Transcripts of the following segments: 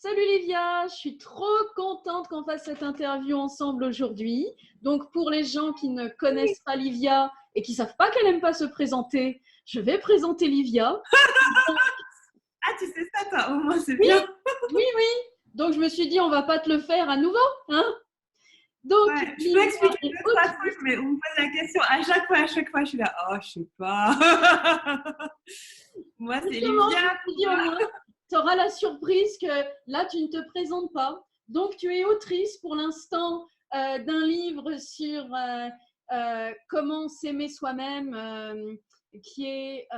Salut Livia, je suis trop contente qu'on fasse cette interview ensemble aujourd'hui. Donc pour les gens qui ne connaissent pas Livia et qui ne savent pas qu'elle n'aime pas se présenter, je vais présenter Livia. Ah, tu sais ça, toi, au moins, c'est Oui, bien. oui, oui. Donc je me suis dit, on va pas te le faire à nouveau, hein. Donc Ouais, je peux Livia expliquer est deux, trois autrice. trucs, mais on me pose la question à chaque fois, je suis là, oh, je sais pas. Moi, c'est Justement, je me Livia. suis dit au moins, tu auras la surprise que là, tu ne te présentes pas. Donc, tu es autrice pour l'instant d'un livre sur comment s'aimer soi-même, qui est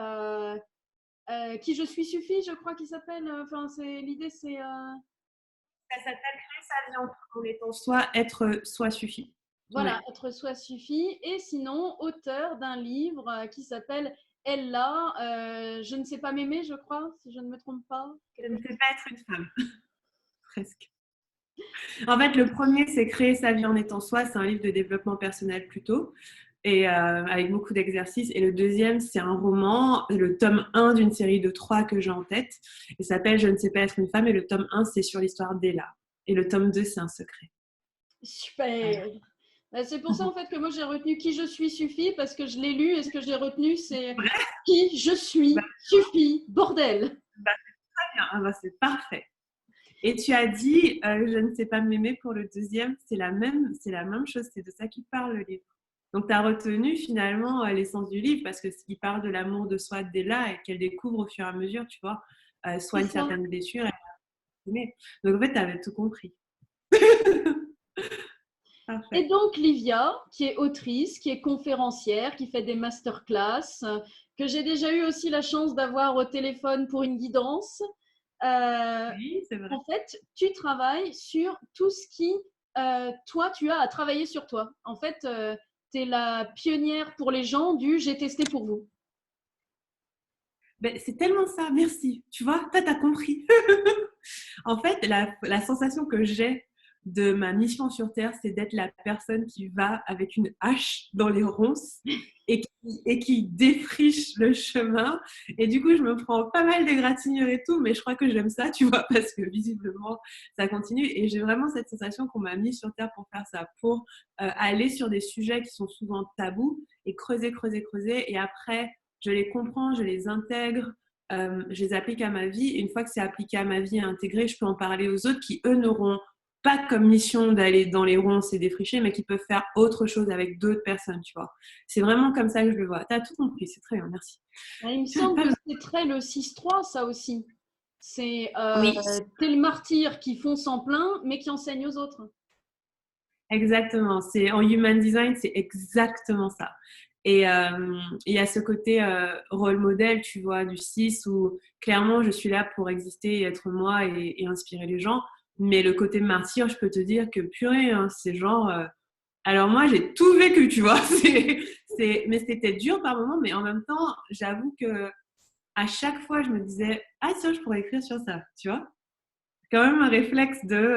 Qui je suis suffit, je crois qu'il s'appelle. Enfin, l'idée, c'est Ça s'appelle Créer sa vie en étant soi, être soi suffit. voilà, Ouais. être soi suffit. Et sinon, auteur d'un livre qui s'appelle Ella, je ne sais pas m'aimer, je crois, si je ne me trompe pas. Je Quelque ne sais chose. pas être une femme, presque. En fait, le premier, c'est Créer sa vie en étant soi. C'est un livre de développement personnel plutôt, et avec beaucoup d'exercices. Et le deuxième, c'est un roman, le tome 1 d'une série de 3 que j'ai en tête. Il s'appelle Je ne sais pas être une femme. Et le tome 1, c'est sur l'histoire d'Ella. Et le tome 2, c'est un secret. Super. Voilà. C'est pour ça en fait que moi j'ai retenu Qui je suis suffit parce que je l'ai lu et ce que j'ai retenu c'est Bref, Qui je bah, suis suffit, bordel. bah, très bien. Ah, bah, c'est parfait. Et tu as dit Je ne sais pas m'aimer pour le deuxième. C'est la même chose. C'est de ça qu'il parle le livre. Donc, tu as retenu finalement l'essence du livre parce que il parle de l'amour de soi d'Ella et qu'elle découvre au fur et à mesure, tu vois, C'est soigne ça. certaines blessures. Donc, en fait, tu avais tout compris. Et Parfait. donc Livia, qui est autrice, qui est conférencière, qui fait des masterclass, que j'ai déjà eu aussi la chance d'avoir au téléphone pour une guidance. Euh, Oui, c'est vrai. En fait, tu travailles sur tout ce qui, toi, tu as à travailler sur toi. En fait, tu es la pionnière pour les gens du j'ai testé pour vous. Ben, c'est tellement ça. Merci. Tu vois, toi, tu as compris. En fait, la sensation que j'ai de ma mission sur Terre, c'est d'être la personne qui va avec une hache dans les ronces et qui défriche le chemin. Et du coup, je me prends pas mal d'égratignures et tout, mais je crois que j'aime ça, tu vois, parce que visiblement, ça continue. Et j'ai vraiment cette sensation qu'on m'a mis sur Terre pour faire ça, pour aller sur des sujets qui sont souvent tabous et creuser, creuser, creuser. Et après, je les comprends, je les intègre, je les applique à ma vie. Et une fois que c'est appliqué à ma vie et intégré, je peux en parler aux autres qui, eux, n'auront pas comme mission d'aller dans les ronces et défricher, mais qui peuvent faire autre chose avec d'autres personnes, tu vois. C'est vraiment comme ça que je le vois. Tu as tout compris, c'est très bien, merci. Il me semble que c'est très le 6-3, ça aussi. C'est Oui, t'es le martyr qui fonce en plein, mais qui enseigne aux autres. exactement. C'est en human design, c'est exactement ça. Et il y a ce côté rôle modèle, tu vois, du 6 où clairement je suis là pour exister et être moi et inspirer les gens. Mais le côté martyr, je peux te dire que purée, hein, c'est genre. Alors moi, j'ai tout vécu, tu vois. Mais c'était dur par moments, mais en même temps, j'avoue que à chaque fois, je me disais, ah tiens, je pourrais écrire sur ça, tu vois. Quand même un réflexe de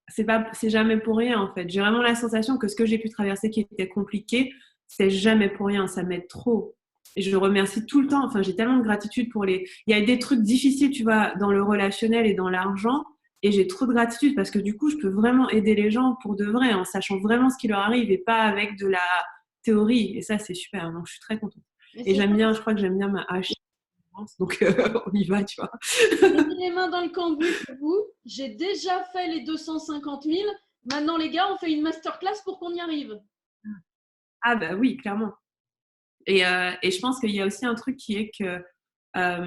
c'est jamais pour rien en fait. J'ai vraiment la sensation que ce que j'ai pu traverser qui était compliqué, c'est jamais pour rien, ça m'aide trop. Et je remercie tout le temps, enfin j'ai tellement de gratitude pour les il y a des trucs difficiles, tu vois, dans le relationnel et dans l'argent et j'ai trop de gratitude parce que du coup, je peux vraiment aider les gens pour de vrai en sachant vraiment ce qui leur arrive et pas avec de la théorie et ça c'est super. Donc je suis très contente. Mais Et c'est ça. je crois que j'aime bien ma hache. Donc on y va, tu vois. J'ai mis les mains dans le cambouis pour vous. J'ai déjà fait les 250 000. Maintenant, les gars, on fait une masterclass pour qu'on y arrive. Ah bah oui, clairement. Et je pense qu'il y a aussi un truc qui est que,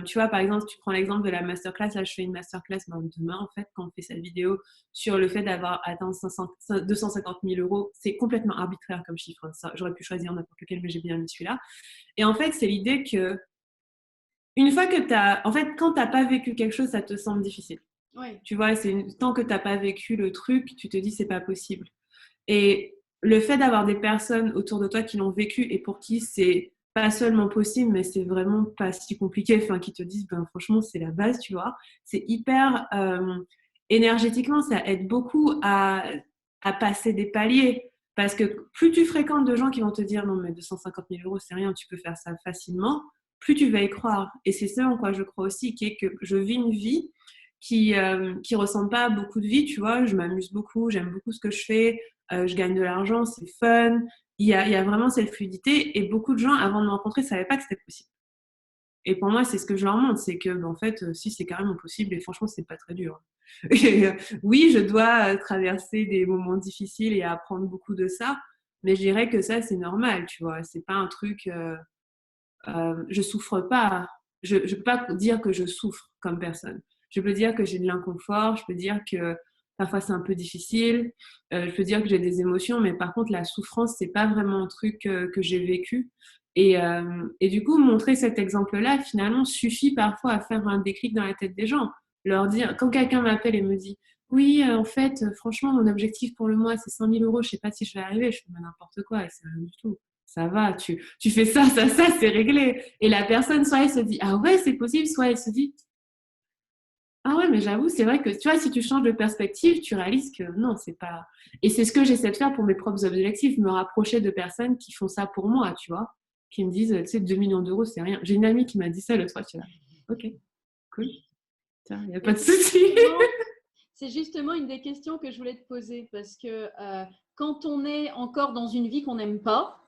tu vois, par exemple, tu prends l'exemple de la masterclass. Là, je fais une masterclass demain, en fait, quand on fait cette vidéo sur le fait d'avoir atteint 250 000 euros. C'est complètement arbitraire comme chiffre. Hein, ça, j'aurais pu choisir n'importe lequel, mais j'ai bien mis celui-là. Et en fait, c'est l'idée que, une fois que tu as. En fait, quand tu n'as pas vécu quelque chose, ça te semble difficile. Oui. Tu vois, tant que tu n'as pas vécu le truc, tu te dis, c'est pas possible. Et le fait d'avoir des personnes autour de toi qui l'ont vécu et pour qui c'est pas seulement possible, mais c'est vraiment pas si compliqué, enfin, qui te disent, ben, franchement, c'est la base, tu vois. C'est hyper, énergétiquement, ça aide beaucoup à passer des paliers. Parce que plus tu fréquentes de gens qui vont te dire, non, mais 250 000 euros, c'est rien, tu peux faire ça facilement, plus tu vas y croire. Et c'est ça en quoi je crois aussi, qui est que je vis une vie qui ressemble pas à beaucoup de vie, tu vois. Je m'amuse beaucoup, j'aime beaucoup ce que je fais, je gagne de l'argent, c'est fun. Il y a vraiment cette fluidité et beaucoup de gens, avant de me rencontrer, savaient pas que c'était possible. Et pour moi, c'est ce que je leur montre, c'est que, en fait, si, c'est carrément possible et franchement, c'est pas très dur. Et, oui, je dois traverser des moments difficiles et apprendre beaucoup de ça, mais je dirais que ça, c'est normal, tu vois. C'est pas un truc… je souffre pas. Je peux pas dire que je souffre comme personne. Je peux dire que j'ai de l'inconfort, je peux dire que parfois c'est un peu difficile, je peux dire que j'ai des émotions, mais par contre la souffrance c'est pas vraiment un truc que j'ai vécu. Et du coup montrer cet exemple-là finalement suffit parfois à faire un déclic dans la tête des gens. Leur dire, quand quelqu'un m'appelle et me dit oui, en fait, franchement, mon objectif pour le mois, c'est 100 000 euros. Je sais pas si je vais arriver. Je fais n'importe quoi et c'est rien du tout. Ça va, tu fais ça, c'est réglé. Et la personne, soit elle se dit, ah ouais, c'est possible, soit elle se dit, ah ouais, mais j'avoue, c'est vrai que, tu vois, si tu changes de perspective, tu réalises que non, c'est pas… Et c'est ce que j'essaie de faire pour mes propres objectifs, me rapprocher de personnes qui font ça pour moi, tu vois, qui me disent, tu sais, 2 millions d'euros, c'est rien. J'ai une amie qui m'a dit ça l'autre fois, tu vois. Ok, cool. Tiens, il n'y a pas de souci. C'est justement une des questions que je voulais te poser, parce que quand on est encore dans une vie qu'on n'aime pas,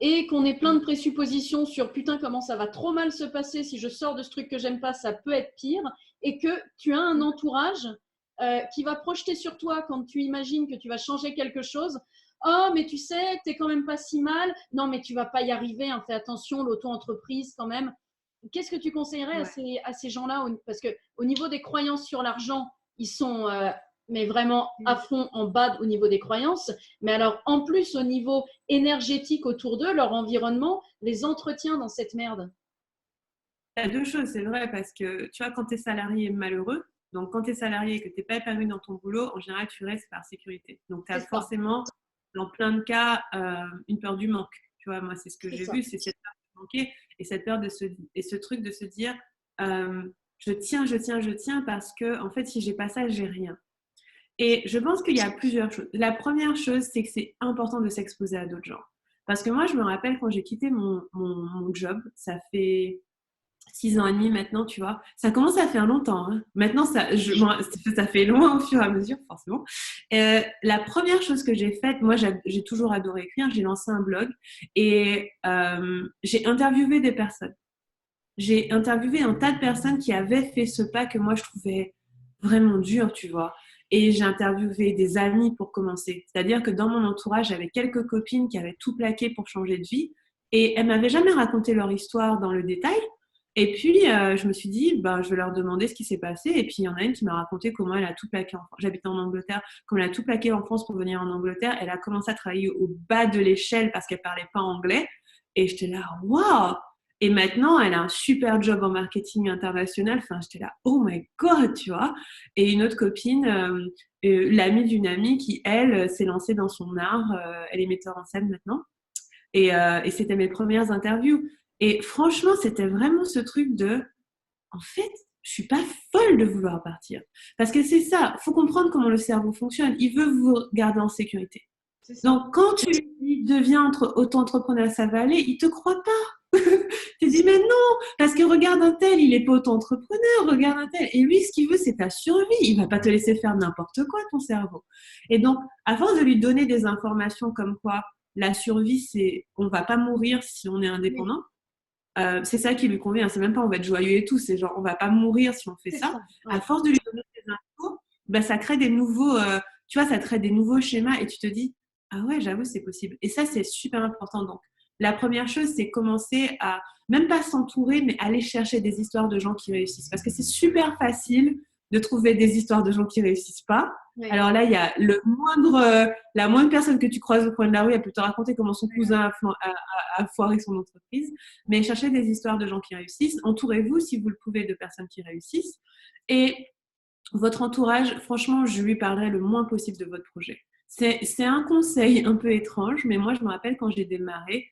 et qu'on est plein de présuppositions sur putain comment ça va trop mal se passer si je sors de ce truc que j'aime pas, ça peut être pire, et que tu as un entourage qui va projeter sur toi quand tu imagines que tu vas changer quelque chose. Oh mais tu sais, t'es quand même pas si mal, non mais tu vas pas y arriver, hein, fais attention, l'auto-entreprise quand même. Qu'est-ce que tu conseillerais à ces gens-là, parce qu'au niveau des croyances sur l'argent, ils sont mais vraiment à fond en bas au niveau des croyances. Mais alors, en plus, au niveau énergétique autour d'eux, leur environnement les entretient dans cette merde. Il y a deux choses, c'est vrai, parce que tu vois, quand tu es salarié malheureux, donc quand tu es salarié et que tu n'es pas épanoui dans ton boulot, en général, tu restes par sécurité. Donc, tu as forcément, dans plein de cas, une peur du manque. Tu vois, moi, c'est ce que j'ai vu, c'est cette peur de manquer et cette peur et ce truc de se dire, je tiens, parce que, en fait, si j'ai pas ça, j'ai rien. Et je pense qu'il y a plusieurs choses. La première chose, c'est que c'est important de s'exposer à d'autres gens. Parce que moi, je me rappelle quand j'ai quitté mon job, ça fait 6 ans et demi maintenant, tu vois. Ça commence à faire longtemps. Hein. Maintenant, ça fait loin au fur et à mesure, forcément. La première chose que j'ai faite, moi, j'ai toujours adoré écrire. J'ai lancé un blog et j'ai interviewé des personnes. J'ai interviewé un tas de personnes qui avaient fait ce pas que moi, je trouvais vraiment dur, tu vois. Et j'ai interviewé des amis pour commencer. C'est-à-dire que dans mon entourage, j'avais quelques copines qui avaient tout plaqué pour changer de vie. Et elles m'avaient jamais raconté leur histoire dans le détail. Et puis, je me suis dit, je vais leur demander ce qui s'est passé. Et puis, il y en a une qui m'a raconté comment elle a tout plaqué en France. J'habitais en Angleterre. Comment elle a tout plaqué en France pour venir en Angleterre. Elle a commencé à travailler au bas de l'échelle parce qu'elle parlait pas anglais. Et j'étais là, waouh! Et maintenant, elle a un super job en marketing international. Enfin, j'étais là, oh my God, tu vois. Et une autre copine, l'amie d'une amie qui, elle, s'est lancée dans son art. Elle est metteur en scène maintenant. Et c'était mes premières interviews. Et franchement, c'était vraiment ce truc de, en fait, je suis pas folle de vouloir partir. Parce que c'est ça, faut comprendre comment le cerveau fonctionne. Il veut vous garder en sécurité. Donc, quand tu deviens auto-entrepreneur, ça va aller, il te croit pas. Tu dis, mais non, parce que regarde un tel, il est pas auto-entrepreneur, regarde un tel. Et lui, ce qu'il veut, c'est ta survie. Il va pas te laisser faire n'importe quoi, ton cerveau. Et donc, à force de lui donner des informations comme quoi la survie, c'est on va pas mourir si on est indépendant. C'est ça qui lui convient. C'est même pas on va être joyeux et tout. C'est genre on va pas mourir si on fait ça. Ouais. À force de lui donner des infos, ça crée des nouveaux, tu vois, ça crée des nouveaux schémas et tu te dis ah ouais, j'avoue, c'est possible. Et ça, c'est super important. Donc, la première chose, c'est commencer à même pas s'entourer, mais aller chercher des histoires de gens qui réussissent. Parce que c'est super facile de trouver des histoires de gens qui réussissent pas. Oui. Alors là, il y a la moindre personne que tu croises au coin de la rue, elle peut te raconter comment son cousin a foiré son entreprise. Mais cherchez des histoires de gens qui réussissent. Entourez-vous, si vous le pouvez, de personnes qui réussissent. Et votre entourage, franchement, je lui parlerai le moins possible de votre projet. C'est un conseil un peu étrange, mais moi, je me rappelle quand j'ai démarré,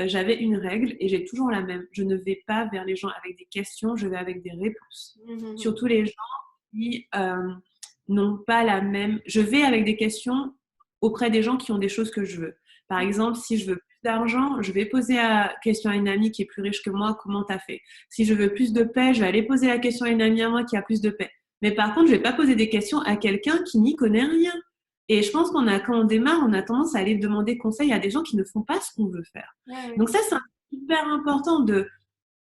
j'avais une règle et j'ai toujours la même. Je ne vais pas vers les gens avec des questions, je vais avec des réponses. Mmh. Surtout les gens qui n'ont pas la même… Je vais avec des questions auprès des gens qui ont des choses que je veux. Par exemple, si je veux plus d'argent, je vais poser la question à une amie qui est plus riche que moi, comment t'as fait? Si je veux plus de paix, je vais aller poser la question à une amie à moi qui a plus de paix. Mais par contre, je vais pas poser des questions à quelqu'un qui n'y connaît rien. Et je pense quand on démarre, on a tendance à aller demander conseil à des gens qui ne font pas ce qu'on veut faire. Ouais, Donc ça, c'est hyper important de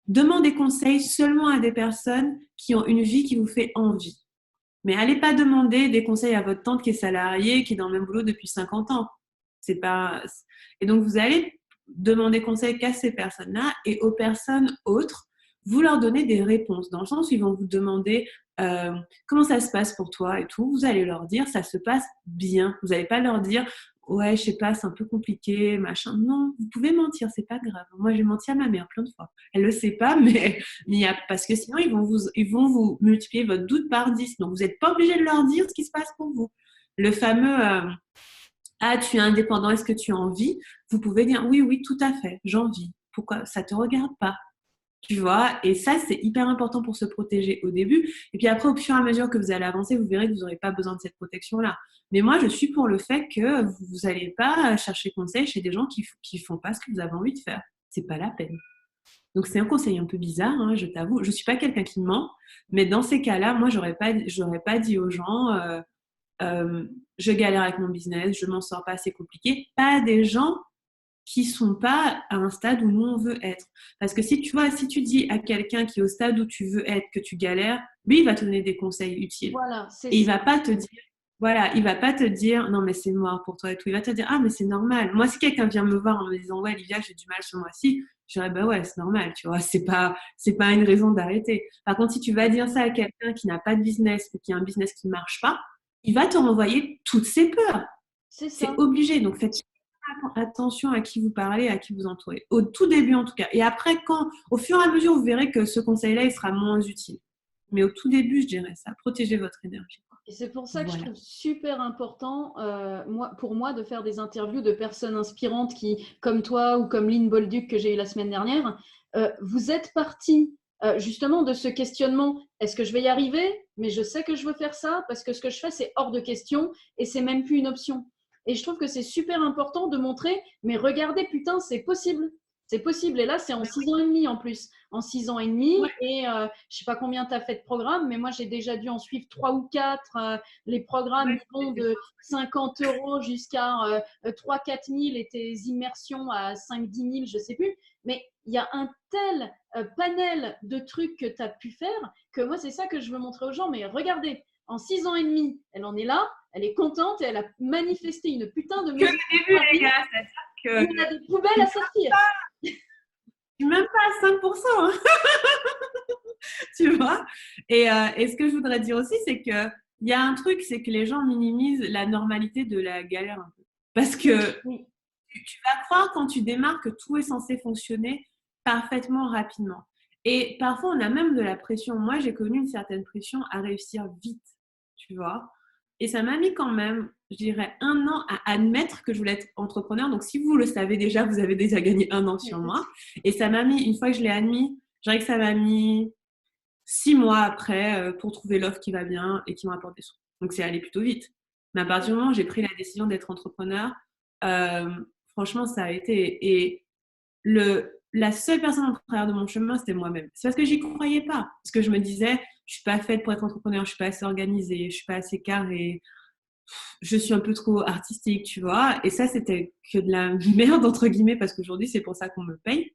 demander conseil seulement à des personnes qui ont une vie qui vous fait envie. Mais allez pas demander des conseils à votre tante qui est salariée, qui est dans le même boulot depuis 50 ans. C'est pas... Et donc, vous allez demander conseil qu'à ces personnes-là et aux personnes autres, vous leur donnez des réponses. Dans le sens où ils vont vous demander comment ça se passe pour toi et tout. Vous allez leur dire ça se passe bien. Vous n'allez pas leur dire ouais, je sais pas, c'est un peu compliqué, machin. Non, vous pouvez mentir, c'est pas grave. Moi, j'ai menti à ma mère plein de fois. Elle le sait pas, mais parce que sinon, ils vont vous multiplier votre doute par 10. Donc, vous n'êtes pas obligé de leur dire ce qui se passe pour vous. Le fameux ah, tu es indépendant, est-ce que tu as envie? Vous pouvez dire oui, oui, tout à fait, j'en vis. Pourquoi? Ça te regarde pas. Tu vois, et ça, c'est hyper important pour se protéger au début. Et puis après, au fur et à mesure que vous allez avancer, vous verrez que vous n'aurez pas besoin de cette protection-là. Mais moi, je suis pour le fait que vous n'allez pas chercher conseil chez des gens qui font pas ce que vous avez envie de faire. C'est pas la peine. Donc, c'est un conseil un peu bizarre, hein, je t'avoue. Je suis pas quelqu'un qui ment, mais dans ces cas-là, moi, j'aurais pas dit aux gens, je galère avec mon business, je m'en sors pas, c'est compliqué. Pas des gens qui sont pas à un stade où nous on veut être. Parce que si tu dis à quelqu'un qui est au stade où tu veux être que tu galères, lui il va te donner des conseils utiles. Voilà, c'est et il ça. va pas te dire, voilà, il va pas te dire non mais c'est mort pour toi et tout. Il va te dire ah mais c'est normal. Moi si quelqu'un vient me voir en me disant ouais Livia j'ai du mal ce mois-ci, je dirais bah ouais c'est normal, tu vois, c'est pas une raison d'arrêter. Par contre si tu vas dire ça à quelqu'un qui n'a pas de business ou qui a un business qui marche pas, il va te renvoyer toutes ses peurs. C'est C'est ça. obligé. Donc, faites attention à qui vous parlez, à qui vous entourez. Au tout début, en tout cas. Et après, au fur et à mesure, vous verrez que ce conseil-là, il sera moins utile. Mais au tout début, je dirais ça. Protégez votre énergie. Et c'est pour ça que je Voilà. trouve super important, pour moi, de faire des interviews de personnes inspirantes qui, comme toi ou comme Lynn Bolduc que j'ai eu la semaine dernière, vous êtes partis justement de ce questionnement. Est-ce que je vais y arriver? Mais je sais que je veux faire ça parce que ce que je fais, c'est hors de question et c'est même plus une option. Et je trouve que c'est super important de montrer, mais regardez, putain, c'est possible. C'est possible. Et là, c'est en 6 ans et demi en plus. En 6 ans et demi. Ouais. Et je ne sais pas combien tu as fait de programmes, mais moi, j'ai déjà dû en suivre 3 ou 4. Les programmes Ouais, vont de 50 € jusqu'à 3 000, 4 000 et tes immersions à 5 000, 10 000, je ne sais plus. Mais il y a un tel panel de trucs que tu as pu faire que moi, c'est ça que je veux montrer aux gens. Mais regardez, en 6 ans et demi, elle en est là, elle est contente et elle a manifesté une putain de que le début, les gars. C'est-à-dire que on a des poubelles à sortir. je suis même pas à 5%. Hein. Tu vois, et ce que je voudrais dire aussi, c'est qu'il y a un truc, c'est que les gens minimisent la normalité de la galère un peu. Parce que Oui. tu vas croire quand tu démarres que tout est censé fonctionner parfaitement rapidement. Et parfois, on a même de la pression. Moi, j'ai connu une certaine pression à réussir vite, tu vois. Et ça m'a mis quand même, je dirais, 1 an à admettre que je voulais être entrepreneur. Donc, si vous le savez déjà, vous avez déjà gagné 1 an sur moi. Et ça m'a mis, une fois que je l'ai admis, je dirais que ça m'a mis 6 mois après pour trouver l'offre qui va bien et qui me rapporte des sous. Donc, c'est allé plutôt vite. Mais à partir du moment où j'ai pris la décision d'être entrepreneur, franchement, ça a été. Et la seule personne en travers de mon chemin, c'était moi-même. C'est parce que j'y croyais pas. Parce que je me disais, je suis pas faite pour être entrepreneur, je suis pas assez organisée, je suis pas assez carrée, je suis un peu trop artistique, tu vois. Et ça, c'était que de la merde, entre guillemets, parce qu'aujourd'hui, c'est pour ça qu'on me paye.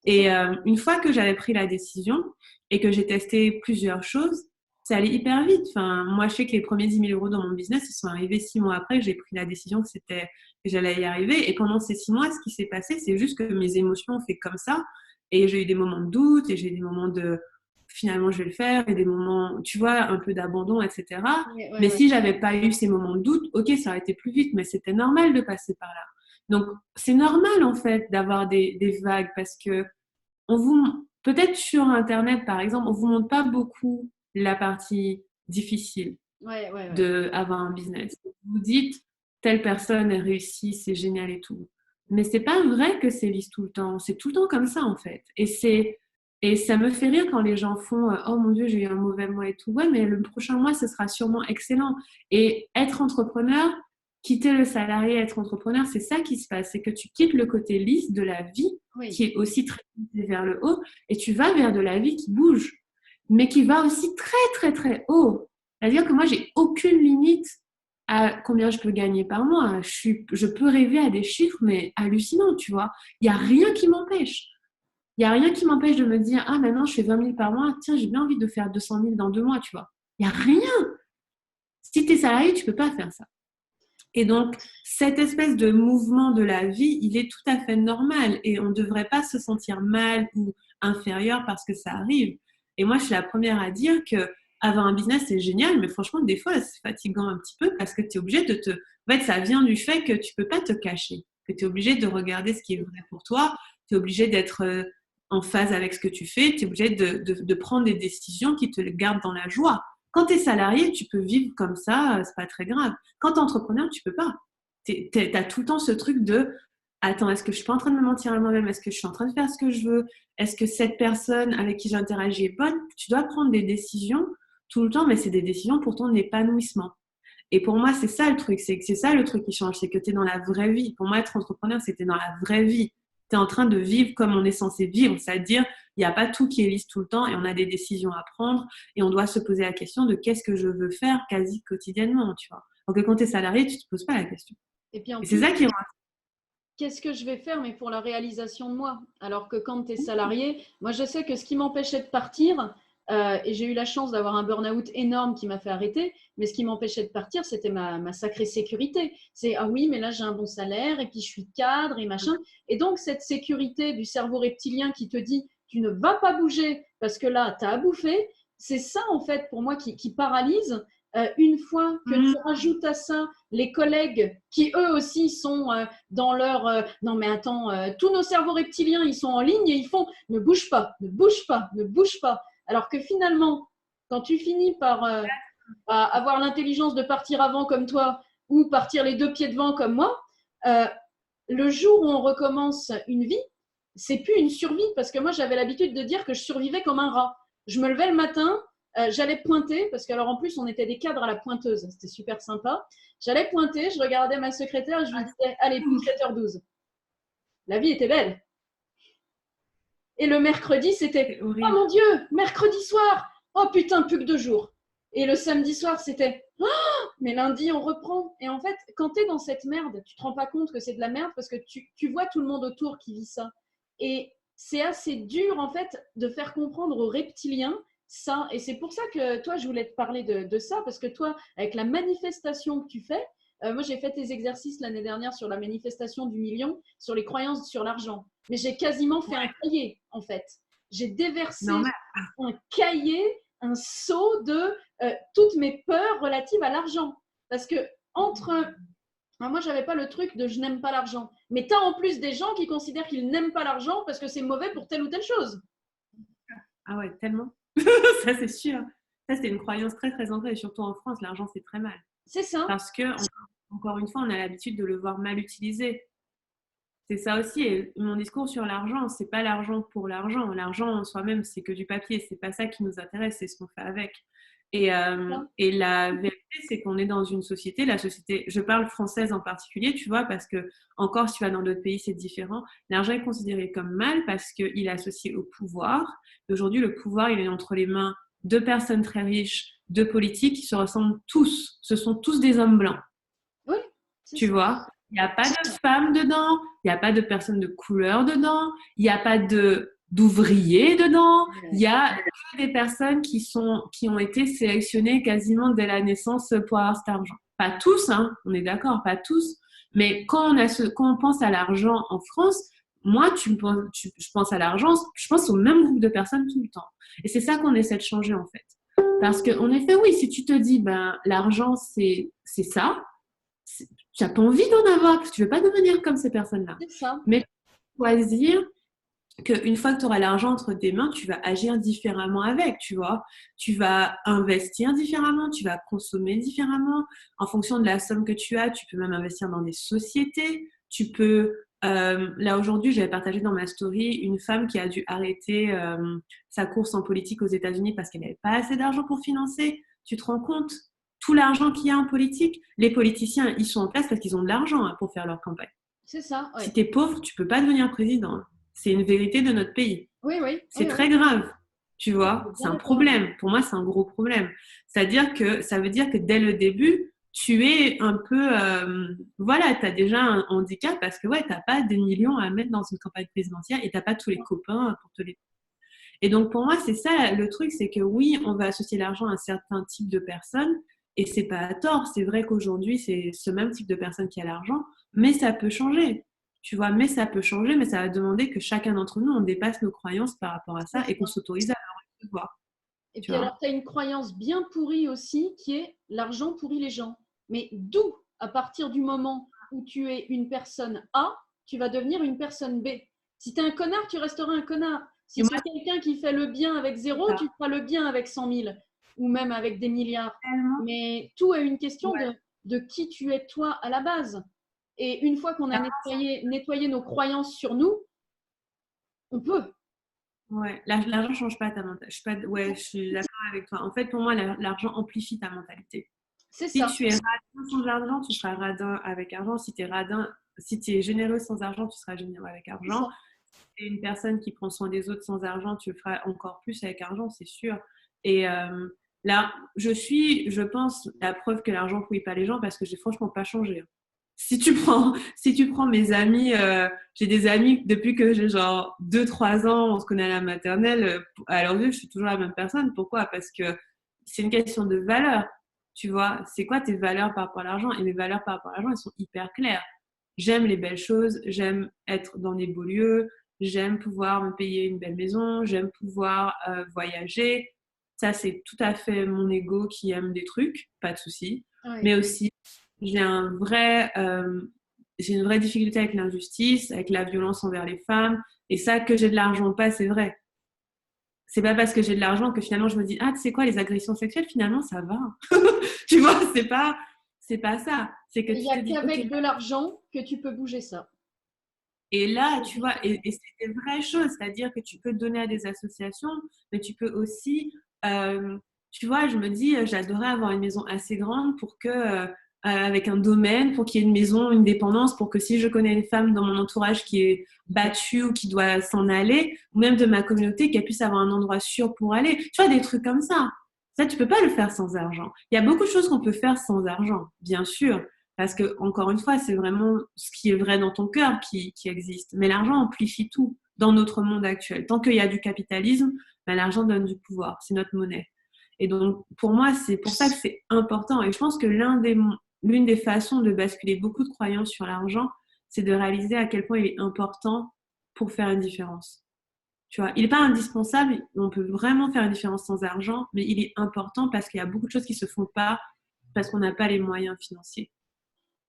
Et une fois que j'avais pris la décision et que j'ai testé plusieurs choses, ça allait hyper vite. Enfin, moi, je sais que les premiers 10 000 € dans mon business, ils sont arrivés 6 mois après que j'ai pris la décision que j'allais y arriver. Et pendant ces 6 mois, ce qui s'est passé, c'est juste que mes émotions ont fait comme ça. Et j'ai eu des moments de doute et j'ai eu des moments de finalement je vais le faire et des moments, tu vois, un peu d'abandon, etc. Mais si j'avais pas eu ces moments de doute, ok, ça aurait été plus vite, mais c'était normal de passer par là. Donc, c'est normal en fait d'avoir des vagues parce que peut-être sur Internet, par exemple, on vous montre pas beaucoup la partie difficile d'avoir un business. Vous dites, telle personne a réussi, c'est génial et tout. Mais c'est pas vrai que c'est lisse tout le temps. C'est tout le temps comme ça, en fait. Et ça me fait rire quand les gens font oh mon Dieu, j'ai eu un mauvais mois et tout. Ouais, mais le prochain mois, ce sera sûrement excellent. Et être entrepreneur, quitter le salarié, être entrepreneur, c'est ça qui se passe. C'est que tu quittes le côté lisse de la vie, qui est aussi très vers le haut, et tu vas vers de la vie qui bouge, mais qui va aussi très, très, très haut. C'est-à-dire que moi, j'ai aucune limite à combien je peux gagner par mois. Je peux rêver à des chiffres, mais hallucinants, tu vois. Il n'y a rien qui m'empêche. Il n'y a rien qui m'empêche de me dire, ah, maintenant, je fais 20 000 par mois. Tiens, j'ai bien envie de faire 200 000 dans 2 mois, tu vois. Il n'y a rien. Si tu es salarié, tu ne peux pas faire ça. Et donc, cette espèce de mouvement de la vie, il est tout à fait normal. Et on ne devrait pas se sentir mal ou inférieur parce que ça arrive. Et moi, je suis la première à dire que avoir un business, c'est génial, mais franchement, des fois, c'est fatigant un petit peu parce que tu es obligé de te... En fait, ça vient du fait que tu ne peux pas te cacher, que tu es obligé de regarder ce qui est vrai pour toi, tu es obligé d'être en phase avec ce que tu fais, tu es obligé de prendre des décisions qui te gardent dans la joie. Quand tu es salarié, tu peux vivre comme ça, c'est pas très grave. Quand tu es entrepreneur, tu peux pas. Tu as tout le temps ce truc de attends, est-ce que je suis pas en train de me mentir à moi-même? Est-ce que je suis en train de faire ce que je veux? Est-ce que cette personne avec qui j'interagis est bonne? Tu dois prendre des décisions tout le temps, mais c'est des décisions pour ton épanouissement. Et pour moi, c'est ça le truc, c'est ça le truc qui change, c'est que tu es dans la vraie vie. Pour moi, être entrepreneur, c'était dans la vraie vie. Tu es en train de vivre comme on est censé vivre, c'est-à-dire il n'y a pas tout qui est lisse tout le temps et on a des décisions à prendre et on doit se poser la question de qu'est-ce que je veux faire quasi quotidiennement, tu vois. Alors que quand tu es salarié, tu ne te poses pas la question. Et puis en Et c'est ça qui est... Qu'est-ce que je vais faire, mais pour la réalisation de moi? Alors que quand tu es salarié, moi je sais que ce qui m'empêchait de partir, et j'ai eu la chance d'avoir un burn-out énorme qui m'a fait arrêter, mais ce qui m'empêchait de partir, c'était ma sacrée sécurité. C'est ah oui, mais là j'ai un bon salaire, et puis je suis cadre et machin. Et donc cette sécurité du cerveau reptilien qui te dit tu ne vas pas bouger parce que là tu as à bouffer, c'est ça en fait pour moi qui paralyse. Une fois que tu rajoutes à ça les collègues qui eux aussi sont dans leur non mais attends, tous nos cerveaux reptiliens ils sont en ligne et ils font ne bouge pas, ne bouge pas, ne bouge pas. Alors que finalement, quand tu finis par avoir l'intelligence de partir avant comme toi ou partir les 2 pieds devant comme moi, le jour où on recommence une vie, c'est plus une survie parce que moi j'avais l'habitude de dire que je survivais comme un rat. Je me levais le matin, j'allais pointer, parce qu'alors en plus on était des cadres à la pointeuse, c'était super sympa. J'allais pointer, je regardais ma secrétaire et je lui disais allez, 7h12. La vie était belle. Et le mercredi, c'était oh mon Dieu, mercredi soir, oh putain, plus que 2 jours. Et le samedi soir, c'était oh, mais lundi, on reprend. Et en fait, quand tu es dans cette merde, tu te rends pas compte que c'est de la merde parce que tu vois tout le monde autour qui vit ça. Et c'est assez dur en fait de faire comprendre aux reptiliens ça. Et c'est pour ça que toi, je voulais te parler de ça parce que toi, avec la manifestation que tu fais, moi, j'ai fait tes exercices l'année dernière sur la manifestation du million, sur les croyances sur l'argent. Mais j'ai quasiment fait un cahier, en fait. J'ai déversé un cahier, un seau de toutes mes peurs relatives à l'argent. Parce que entre... Alors moi, je n'avais pas le truc de je n'aime pas l'argent. Mais tu as en plus des gens qui considèrent qu'ils n'aiment pas l'argent parce que c'est mauvais pour telle ou telle chose. Ah ouais, tellement. Ça, c'est sûr. Ça, c'est une croyance très, très ancrée. Et surtout en France, l'argent, c'est très mal. C'est ça. Parce que, encore une fois, on a l'habitude de le voir mal utilisé. C'est ça aussi. Et mon discours sur l'argent, c'est pas l'argent pour l'argent. L'argent en soi-même, c'est que du papier. C'est pas ça qui nous intéresse, c'est ce qu'on fait avec. Et la vérité, c'est qu'on est dans une société, la société, je parle française en particulier, tu vois, parce que encore si tu vas dans d'autres pays, c'est différent. L'argent est considéré comme mal parce qu'il est associé au pouvoir. Et aujourd'hui, le pouvoir, il est entre les mains de personnes très riches, de politiques qui se ressemblent tous. Ce sont tous des hommes blancs. Oui. Tu vois, il n'y a pas de femmes dedans, il n'y a pas de personnes de couleur dedans, il n'y a pas d'ouvriers dedans, il y a des personnes qui ont été sélectionnées quasiment dès la naissance pour avoir cet argent. Pas tous, hein, on est d'accord, pas tous. Mais quand on pense à l'argent en France, moi, je pense à l'argent, je pense au même groupe de personnes tout le temps. Et c'est ça qu'on essaie de changer en fait. Parce qu'en effet, oui, si tu te dis, ben, l'argent, c'est ça, tu n'as pas envie d'en avoir parce que tu ne veux pas devenir comme ces personnes-là. C'est ça. Mais choisir qu'une fois que tu auras l'argent entre tes mains, tu vas agir différemment avec, tu vois. Tu vas investir différemment, tu vas consommer différemment. En fonction de la somme que tu as, tu peux même investir dans des sociétés. Tu peux... là, aujourd'hui, j'avais partagé dans ma story une femme qui a dû arrêter sa course en politique aux États-Unis parce qu'elle n'avait pas assez d'argent pour financer. Tu te rends compte ? Tout l'argent qu'il y a en politique, les politiciens, ils sont en place parce qu'ils ont de l'argent pour faire leur campagne. C'est ça. Ouais. Si tu es pauvre, tu ne peux pas devenir président. C'est une vérité de notre pays. Oui. C'est très grave. Tu vois, c'est Bien un d'accord. problème. Pour moi, c'est un gros problème. C'est-à-dire que ça veut dire que dès le début, tu es un peu, voilà, tu as déjà un handicap parce que ouais, t'as pas des millions à mettre dans une campagne présidentielle et t'as pas tous les copains pour te les. Et donc pour moi, c'est ça le truc, c'est que oui, on va associer l'argent à un certain type de personnes et c'est pas à tort. C'est vrai qu'aujourd'hui, c'est ce même type de personne qui a l'argent, mais ça peut changer. Tu vois, mais ça peut changer, mais ça va demander que chacun d'entre nous, on dépasse nos croyances par rapport à C'est ça et qu'on ça. s'autorise à le voir. Et Tu puis alors, vois. tu as une croyance bien pourrie aussi qui est l'argent pourrit les gens. Mais d'où, à partir du moment où tu es une personne A, tu vas devenir une personne B. Si tu es un connard, tu resteras un connard. Et Si moi, c'est quelqu'un qui fait le bien avec c'est zéro, ça. tu feras le bien avec 100 000 ou même avec des milliards. Tellement. Mais tout est une question Ouais. de qui tu es toi à la base. Et une fois qu'on a nettoyé nos croyances sur nous, on peut. Ouais, l'argent change pas ta mentalité. Ouais, je suis d'accord avec toi. En fait, pour moi, l'argent amplifie ta mentalité. C'est Si ça. tu es radin sans argent, tu seras radin avec argent. Si tu es radin, si tu es généreux sans argent, tu seras généreux avec C'est argent. ça. Si tu es une personne qui prend soin des autres sans argent, tu le feras encore plus avec argent, c'est sûr. Et là, je pense, la preuve que l'argent ne pourrit pas les gens parce que j'ai franchement pas changé. Si tu prends mes amis, j'ai des amis depuis que j'ai genre 2-3 ans, on se connaît à la maternelle, à leurs yeux, je suis toujours la même personne. Pourquoi? Parce que c'est une question de valeur. Tu vois, c'est quoi tes valeurs par rapport à l'argent? Et mes valeurs par rapport à l'argent, elles sont hyper claires. J'aime les belles choses, j'aime être dans des beaux lieux, j'aime pouvoir me payer une belle maison, j'aime pouvoir voyager. Ça, c'est tout à fait mon ego qui aime des trucs, pas de souci. Ouais. Mais aussi, j'ai j'ai une vraie difficulté avec l'injustice, avec la violence envers les femmes. Et ça, que j'ai de l'argent ou pas, c'est vrai. C'est pas parce que j'ai de l'argent que finalement je me dis, ah, tu sais quoi, les agressions sexuelles, finalement, ça va. Tu vois, c'est pas ça. C'est que Il tu n'y a te dis, ok. qu'avec de l'argent que tu peux bouger ça. Et là, C'est tu vois, différent. et c'est des vraies choses, c'est-à-dire que tu peux donner à des associations, mais tu peux aussi, euh, tu vois, je me dis, j'adorerais avoir une maison assez grande pour que, avec un domaine, pour qu'il y ait une maison, une dépendance, pour que si je connais une femme dans mon entourage qui est battue ou qui doit s'en aller, ou même de ma communauté, qu'elle puisse avoir un endroit sûr pour aller. Tu vois, des trucs comme ça. Ça, tu peux pas le faire sans argent. Il y a beaucoup de choses qu'on peut faire sans argent, bien sûr. Parce que, encore une fois, c'est vraiment ce qui est vrai dans ton cœur qui existe. Mais l'argent amplifie tout dans notre monde actuel. Tant qu'il y a du capitalisme, ben, l'argent donne du pouvoir. C'est notre monnaie. Et donc, pour moi, c'est pour ça que c'est important. Et je pense que l'une des façons de basculer beaucoup de croyances sur l'argent, c'est de réaliser à quel point il est important pour faire une différence. Tu vois, il n'est pas indispensable, on peut vraiment faire une différence sans argent, mais il est important parce qu'il y a beaucoup de choses qui ne se font pas parce qu'on n'a pas les moyens financiers.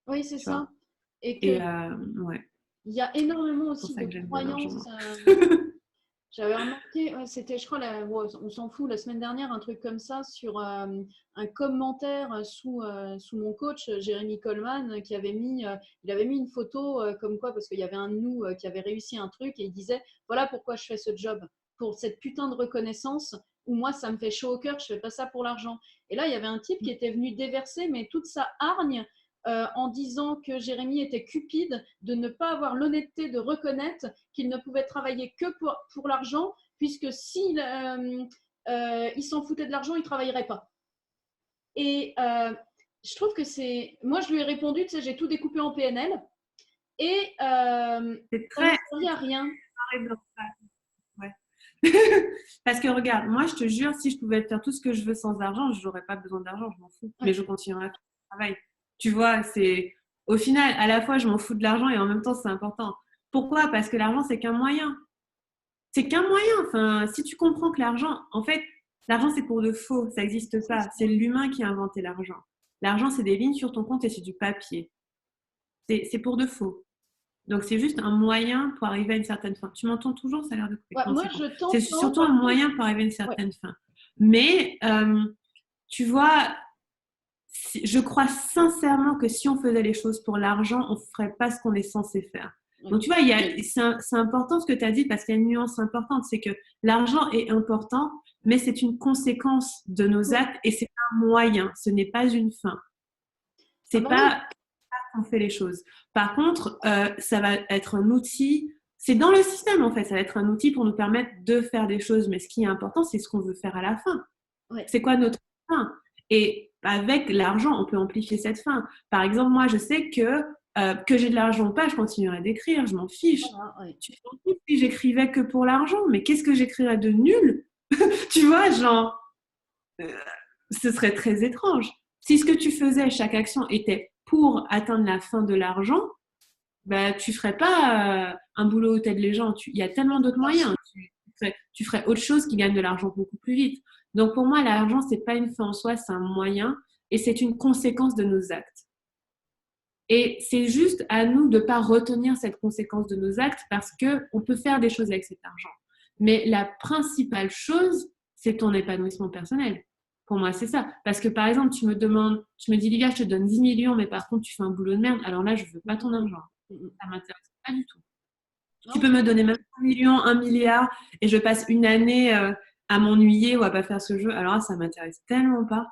Oui, c'est Tu vois. ça. Et Et qu'il ouais, y a énormément c'est pour aussi ça de que j'aime bien l'argent. croyances. J'avais remarqué, ouais, c'était, je crois, ouais, on s'en fout, la semaine dernière, un truc comme ça sur un commentaire sous mon coach, Jérémy Coleman, il avait mis une photo comme quoi, parce qu'il y avait un de nous qui avait réussi un truc et il disait, voilà pourquoi je fais ce job, pour cette putain de reconnaissance où moi, ça me fait chaud au cœur, je fais pas ça pour l'argent. Et là, il y avait un type qui était venu déverser, mais toute sa hargne en disant que Jérémy était cupide de ne pas avoir l'honnêteté de reconnaître qu'il ne pouvait travailler que pour l'argent, puisque s'il il s'en foutait de l'argent, il ne travaillerait pas. Et je trouve que c'est... Moi, je lui ai répondu, tu sais, j'ai tout découpé en PNL, et C'est ça ne très servait à rien. ouais. Parce que regarde, moi je te jure, si je pouvais faire tout ce que je veux sans argent, je n'aurais pas besoin d'argent, je m'en fous. Mais Ouais. je continuerai à faire le travail. Tu vois, c'est au final, à la fois je m'en fous de l'argent et en même temps c'est important. Pourquoi? Parce que l'argent c'est qu'un moyen. C'est qu'un moyen. Enfin, si tu comprends que l'argent, en fait, l'argent c'est pour de faux, ça n'existe pas. C'est l'humain qui a inventé l'argent. L'argent c'est des lignes sur ton compte et c'est du papier. C'est pour de faux. Donc, c'est juste un moyen pour arriver à une certaine fin. Tu m'entends toujours? Ça a l'air de couper. Ouais, Non, moi, c'est bon. je C'est t'entends, surtout un par contre. moyen pour arriver à une Ouais. certaine fin. Mais, tu vois, je crois sincèrement que si on faisait les choses pour l'argent, on ne ferait pas ce qu'on est censé faire. Ouais. Donc, tu vois, c'est important ce que tu as dit parce qu'il y a une nuance importante. C'est que l'argent est important, mais c'est une conséquence de nos actes et c'est un moyen. Ce n'est pas une fin. Ah C'est bah oui. pas on fait les choses. Par contre, ça va être un outil c'est dans le système en fait. Ça va être un outil pour nous permettre de faire des choses. Mais ce qui est important, c'est ce qu'on veut faire à la fin. Ouais. C'est quoi notre fin? Et avec l'argent, on peut amplifier cette fin. Par exemple, moi, je sais que j'ai de l'argent ou pas, je continuerai d'écrire, je m'en fiche. Voilà, ouais. Tu t'en fiches si j'écrivais que pour l'argent, mais qu'est-ce que j'écrirais de nul? Tu vois, genre, euh, ce serait très étrange. Si ce que tu faisais, chaque action était pour atteindre la fin de l'argent, bah, tu ferais pas un boulot où t'aides les gens. Il y a tellement d'autres moyens. Tu ferais autre chose qui gagne de l'argent beaucoup plus vite. Donc pour moi, l'argent, c'est pas une fin en soi, c'est un moyen et c'est une conséquence de nos actes. Et c'est juste à nous de ne pas retenir cette conséquence de nos actes parce qu'on peut faire des choses avec cet argent. Mais la principale chose, c'est ton épanouissement personnel. Pour moi, c'est ça. Parce que par exemple, tu me dis, Livia, je te donne 10 millions, mais par contre, tu fais un boulot de merde. Alors là, je veux pas ton argent. Ça m'intéresse pas du tout. Tu peux me donner même 1 million, 1 milliard, et je passe une année à m'ennuyer ou à pas faire ce jeu. Alors là, ça m'intéresse tellement pas.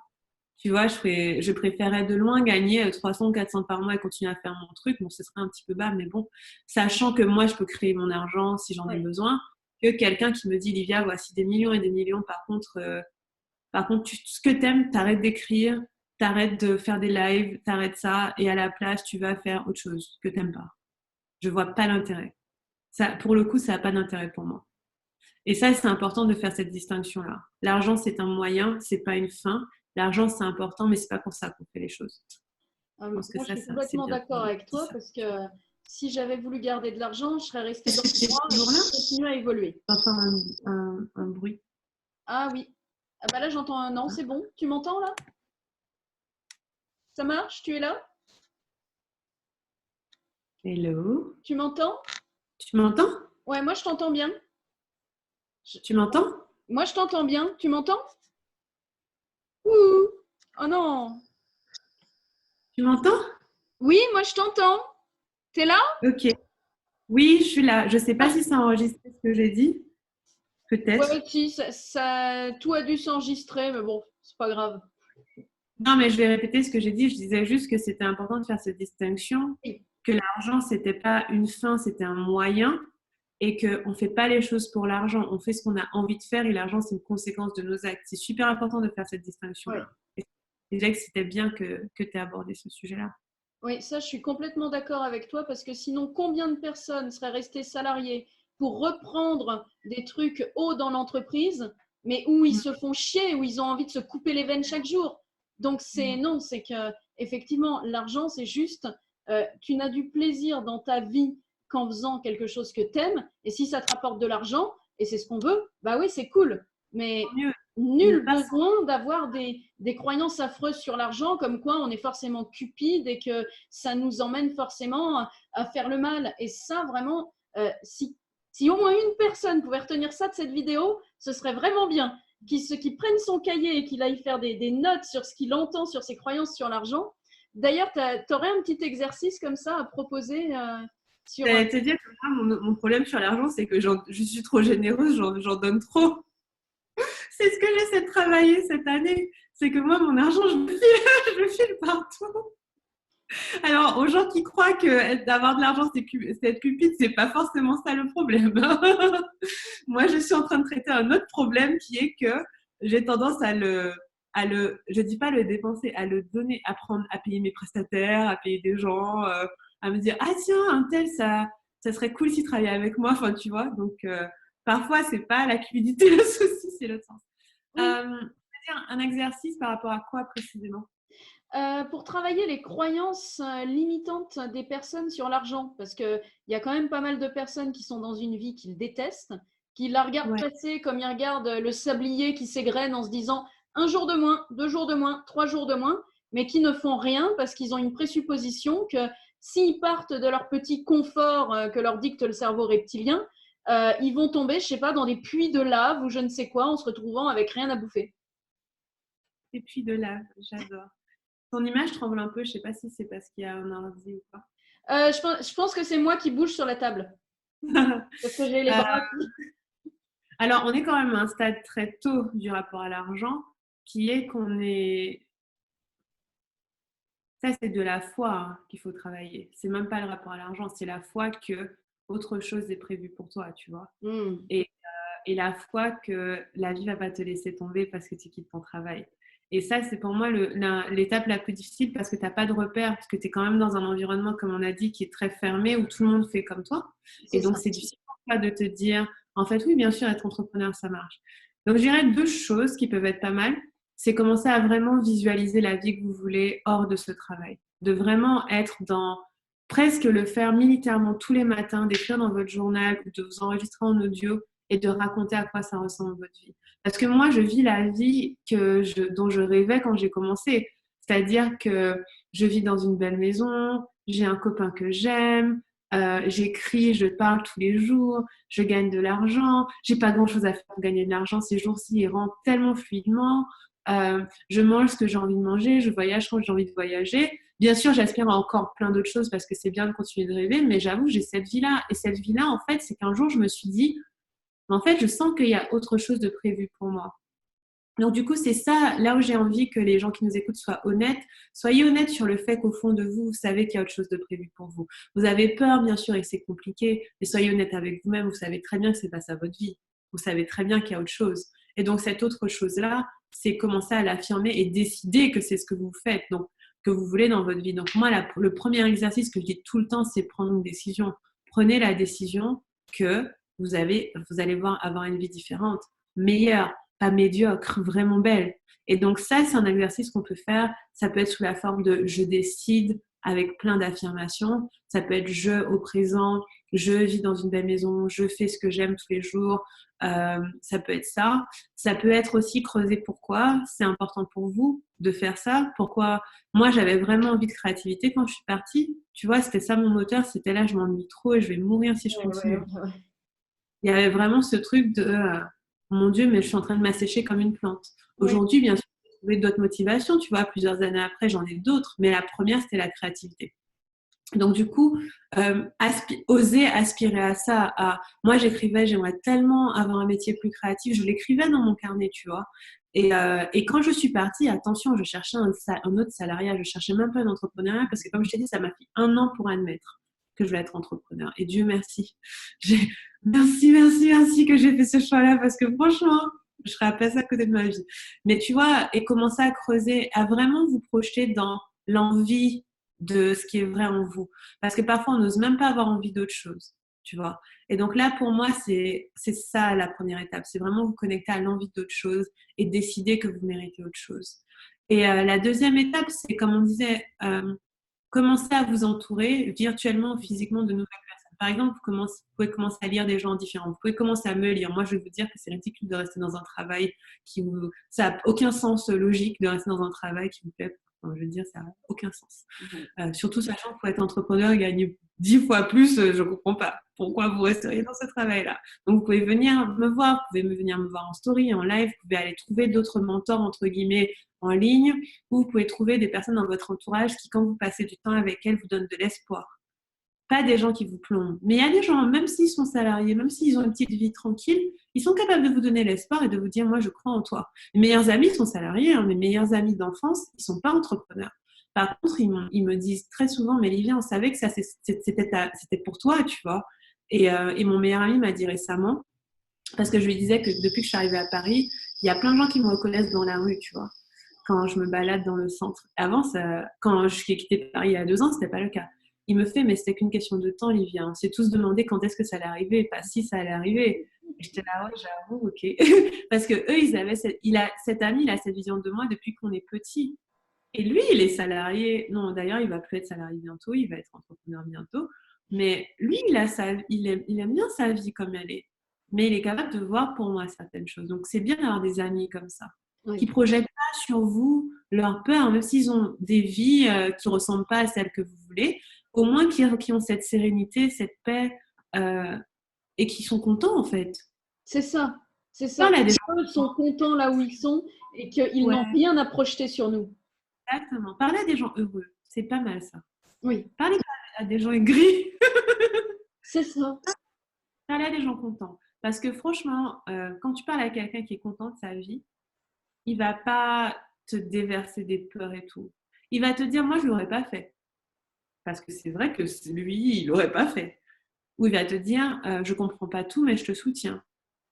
Tu vois, je préférerais de loin gagner 300, 400 par mois et continuer à faire mon truc. Bon, ce serait un petit peu bas, mais bon, sachant que moi, je peux créer mon argent si j'en ai besoin, que quelqu'un qui me dit, Livia, voici des millions et des millions. Par contre, ce que t'aimes, t'arrêtes d'écrire, t'arrêtes de faire des lives, t'arrêtes ça, et à la place, tu vas faire autre chose que t'aimes pas. Je vois pas l'intérêt. Ça, pour le coup, ça n'a pas d'intérêt pour moi. Et ça, c'est important de faire cette distinction-là. L'argent, c'est un moyen, c'est pas une fin. L'argent, c'est important, mais c'est pas pour ça qu'on fait les choses. Je pense que Moi, je ça, suis c'est complètement bien. d'accord avec toi parce que si j'avais voulu garder de l'argent, je serais restée dans Est-ce que le tu es droit et toujours là? je continuer à évoluer. J'entends un bruit. Ah oui. Ah bah là, j'entends un non, c'est bon. Tu m'entends là? Ça marche? Tu es là? Hello? Tu m'entends? Tu m'entends? Ouais, moi, je t'entends bien. Tu m'entends? Moi, je t'entends bien. Tu m'entends? Ouh! Oh non! Tu m'entends? Oui, moi, je t'entends. T'es là? Ok. Oui, je suis là. Je sais pas si ça a enregistré ce que j'ai dit. Peut-être. Ouais, si, tout a dû s'enregistrer, mais bon, c'est pas grave. Non, mais je vais répéter ce que j'ai dit. Je disais juste que c'était important de faire cette distinction, Oui. que l'argent, c'était pas une fin, c'était un moyen, et qu'on ne fait pas les choses pour l'argent. On fait ce qu'on a envie de faire, et l'argent, c'est une conséquence de nos actes. C'est super important de faire cette Ouais. distinction-là. Et déjà que c'était bien que tu aies abordé ce sujet-là. Oui, ça, je suis complètement d'accord avec toi parce que sinon, combien de personnes seraient restées salariées pour reprendre des trucs hauts dans l'entreprise, mais où ils se font chier, où ils ont envie de se couper les veines chaque jour. Donc, non, c'est que effectivement, l'argent, c'est juste, tu n'as du plaisir dans ta vie qu'en faisant quelque chose que tu aimes, et si ça te rapporte de l'argent, et c'est ce qu'on veut, bah oui, c'est cool. Mais Mieux. nul besoin d'avoir des croyances affreuses sur l'argent, comme quoi on est forcément cupide et que ça nous emmène forcément à faire le mal. Et ça, vraiment, si au moins une personne pouvait retenir ça de cette vidéo, ce serait vraiment bien. Qu'il prenne son cahier et qu'il aille faire des notes sur ce qu'il entend, sur ses croyances sur l'argent. D'ailleurs, tu aurais un petit exercice comme ça à proposer sur… J'allais te dire que moi, mon problème sur l'argent, c'est que je suis trop généreuse, j'en donne trop. C'est ce que j'essaie de travailler cette année. C'est que moi, mon argent, je le file partout. Alors, aux gens qui croient que d'avoir de l'argent, c'est être cupide, c'est pas forcément ça le problème. Moi, je suis en train de traiter un autre problème qui est que j'ai tendance je dis pas le dépenser, à le donner, à prendre, à payer mes prestataires, à payer des gens, à me dire, ah tiens, un tel, ça serait cool s'il travaillait avec moi. Enfin, tu vois. Donc, parfois, c'est pas la cupidité le souci, c'est l'autre sens. Oui. Un exercice par rapport à quoi précisément? Pour travailler les croyances limitantes des personnes sur l'argent, parce qu'il y a quand même pas mal de personnes qui sont dans une vie qu'ils détestent, qui la regardent passer comme ils regardent le sablier qui s'égrène en se disant un jour de moins, 2 jours de moins, 3 jours de moins, mais qui ne font rien parce qu'ils ont une présupposition que s'ils partent de leur petit confort que leur dicte le cerveau reptilien, ils vont tomber, je sais pas, dans des puits de lave ou je ne sais quoi en se retrouvant avec rien à bouffer. Et puis de lave, j'adore. Ton image tremble un peu, je sais pas si c'est parce qu'il y a un ordi ou pas. Je pense que c'est moi qui bouge sur la table. Parce que j'ai les bras. Alors, on est quand même à un stade très tôt du rapport à l'argent, qui est qu'on est… Ça, c'est de la foi qu'il faut travailler. C'est même pas le rapport à l'argent, c'est la foi que autre chose est prévu pour toi, tu vois. Mm. Et la foi que la vie va pas te laisser tomber parce que tu quittes ton travail. Et ça, c'est pour moi l'étape la plus difficile parce que tu n'as pas de repère, parce que tu es quand même dans un environnement, comme on a dit, qui est très fermé, où tout le monde fait comme toi. Et C'est donc, ça. c'est difficile pour toi de te dire, en fait, oui, bien sûr, être entrepreneur, ça marche. Donc, je dirais deux choses qui peuvent être pas mal. C'est commencer à vraiment visualiser la vie que vous voulez hors de ce travail. De vraiment être dans presque le faire militairement tous les matins, d'écrire dans votre journal ou de vous enregistrer en audio et de raconter à quoi ça ressemble votre vie. Parce que moi, je vis la vie dont je rêvais quand j'ai commencé. C'est-à-dire que je vis dans une belle maison, j'ai un copain que j'aime, j'écris, je parle tous les jours, je gagne de l'argent, j'ai pas grand-chose à faire pour gagner de l'argent ces jours-ci, ils rentrent tellement fluidement, je mange ce que j'ai envie de manger, je voyage quand j'ai envie de voyager. Bien sûr, j'aspire à encore plein d'autres choses parce que c'est bien de continuer de rêver, mais j'avoue, j'ai cette vie-là. Et cette vie-là, en fait, c'est qu'un jour, je me suis dit, en fait, je sens qu'il y a autre chose de prévu pour moi. Donc, du coup, c'est ça, là où j'ai envie que les gens qui nous écoutent soient honnêtes. Soyez honnêtes sur le fait qu'au fond de vous, vous savez qu'il y a autre chose de prévu pour vous. Vous avez peur, bien sûr, et que c'est compliqué, mais soyez honnête avec vous-même. Vous savez très bien que c'est pas ça votre vie. Vous savez très bien qu'il y a autre chose. Et donc, cette autre chose-là, c'est commencer à l'affirmer et décider que c'est ce que vous faites, donc que vous voulez dans votre vie. Donc, moi, le premier exercice que je dis tout le temps, c'est prendre une décision. Prenez la décision que vous allez avoir une vie différente, meilleure, pas médiocre, vraiment belle. Et donc ça, c'est un exercice qu'on peut faire. Ça peut être sous la forme de je décide avec plein d'affirmations. Ça peut être je au présent, je vis dans une belle maison, je fais ce que j'aime tous les jours. Ça peut être ça. Ça peut être aussi creuser pourquoi c'est important pour vous de faire ça. Pourquoi moi, j'avais vraiment envie de créativité quand je suis partie. Tu vois, c'était ça mon moteur. C'était là, je m'ennuie trop et je vais mourir si je continue. Ouais. Il y avait vraiment ce truc de mon Dieu, mais je suis en train de m'assécher comme une plante. Oui. Aujourd'hui, bien sûr, j'ai trouvé d'autres motivations, tu vois, plusieurs années après, j'en ai d'autres, mais la première, c'était la créativité. Donc, du coup, oser aspirer à ça. Moi, j'écrivais, j'aimerais tellement avoir un métier plus créatif, je l'écrivais dans mon carnet, tu vois. Et quand je suis partie, attention, je cherchais un autre salariat, je cherchais même pas un entrepreneuriat parce que, comme je t'ai dit, ça m'a pris 1 an pour admettre que je vais être entrepreneur. Et Dieu merci. Merci que j'ai fait ce choix-là parce que franchement, je serais à passer à côté de ma vie. Mais tu vois, et commencer à creuser, à vraiment vous projeter dans l'envie de ce qui est vrai en vous. Parce que parfois, on n'ose même pas avoir envie d'autre chose, tu vois. Et donc là, pour moi, c'est ça la première étape. C'est vraiment vous connecter à l'envie d'autre chose et décider que vous méritez autre chose. Et la deuxième étape, c'est comme on disait, commencer à vous entourer virtuellement ou physiquement de nouvelles personnes. Par exemple, vous pouvez commencer à lire des gens différents. Vous pouvez commencer à me lire. Moi, je vais vous dire que c'est ridicule de rester dans un travail ça n'a aucun sens logique de rester dans un travail qui vous plaît. Enfin, je veux dire, ça n'a aucun sens. Surtout sachant qu'il faut être entrepreneur et gagner 10 fois plus, je ne comprends pas pourquoi vous resteriez dans ce travail-là. Donc, vous pouvez venir me voir, vous pouvez venir me voir en story, en live, vous pouvez aller trouver d'autres mentors, entre guillemets, en ligne, ou vous pouvez trouver des personnes dans votre entourage qui, quand vous passez du temps avec elles, vous donnent de l'espoir. Pas des gens qui vous plombent. Mais il y a des gens, même s'ils sont salariés, même s'ils ont une petite vie tranquille, ils sont capables de vous donner l'espoir et de vous dire, moi, je crois en toi. Mes meilleurs amis sont salariés, hein, mes meilleurs amis d'enfance, ils sont pas entrepreneurs. Par contre, ils me disent très souvent, mais Livia, on savait que ça, c'était pour toi, tu vois. Et mon meilleur ami m'a dit récemment, parce que je lui disais que depuis que je suis arrivée à Paris, il y a plein de gens qui me reconnaissent dans la rue, tu vois, quand je me balade dans le centre. Avant, quand je suis quitté Paris il y a 2 ans, c'était pas le cas. Il me fait, mais c'était qu'une question de temps, Livia. On s'est tous demandé quand est-ce que ça allait arriver, pas si ça allait arriver. Et j'étais là, ouais, j'avoue, ok. Parce que eux, cet ami, il a cette vision de moi depuis qu'on est petit. Et lui, il est salarié. Non, d'ailleurs, il va plus être salarié bientôt, il va être entrepreneur bientôt. Mais lui, il aime bien sa vie comme elle est. Mais il est capable de voir pour moi certaines choses. Donc, c'est bien d'avoir des amis comme ça, Oui. qui ne projettent pas sur vous leur peur, même s'ils ont des vies qui ne ressemblent pas à celles que vous voulez, au moins qui ont cette sérénité, cette paix, et qui sont contents, en fait. C'est ça. C'est ça. Ils sont contents là où ils sont et qu'ils n'ont rien à projeter sur nous. Exactement. Parler à des gens heureux, c'est pas mal ça. Oui. Parler à des gens aigris. C'est ça. Parler à des gens contents. Parce que franchement, quand tu parles à quelqu'un qui est content de sa vie, il va pas te déverser des peurs et tout. Il va te dire, moi, je l'aurais pas fait. Parce que c'est vrai que lui, il l'aurait pas fait. où il va te dire je comprends pas tout, mais je te soutiens.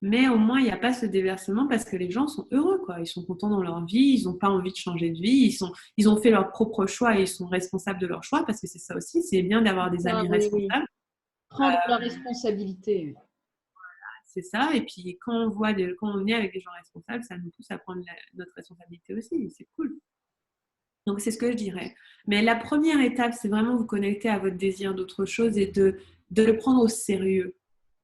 Mais au moins, il n'y a pas ce déversement parce que les gens sont heureux, quoi. Ils sont contents dans leur vie, ils n'ont pas envie de changer de vie, ils ont fait leur propre choix et ils sont responsables de leur choix parce que c'est ça aussi, c'est bien d'avoir des Ah, amis oui, oui. responsables. Prendre la responsabilité. C'est ça. Et puis, quand on est avec des gens responsables, ça nous pousse à prendre notre responsabilité aussi. C'est cool. Donc, c'est ce que je dirais. Mais la première étape, c'est vraiment vous connecter à votre désir d'autre chose et de le prendre au sérieux.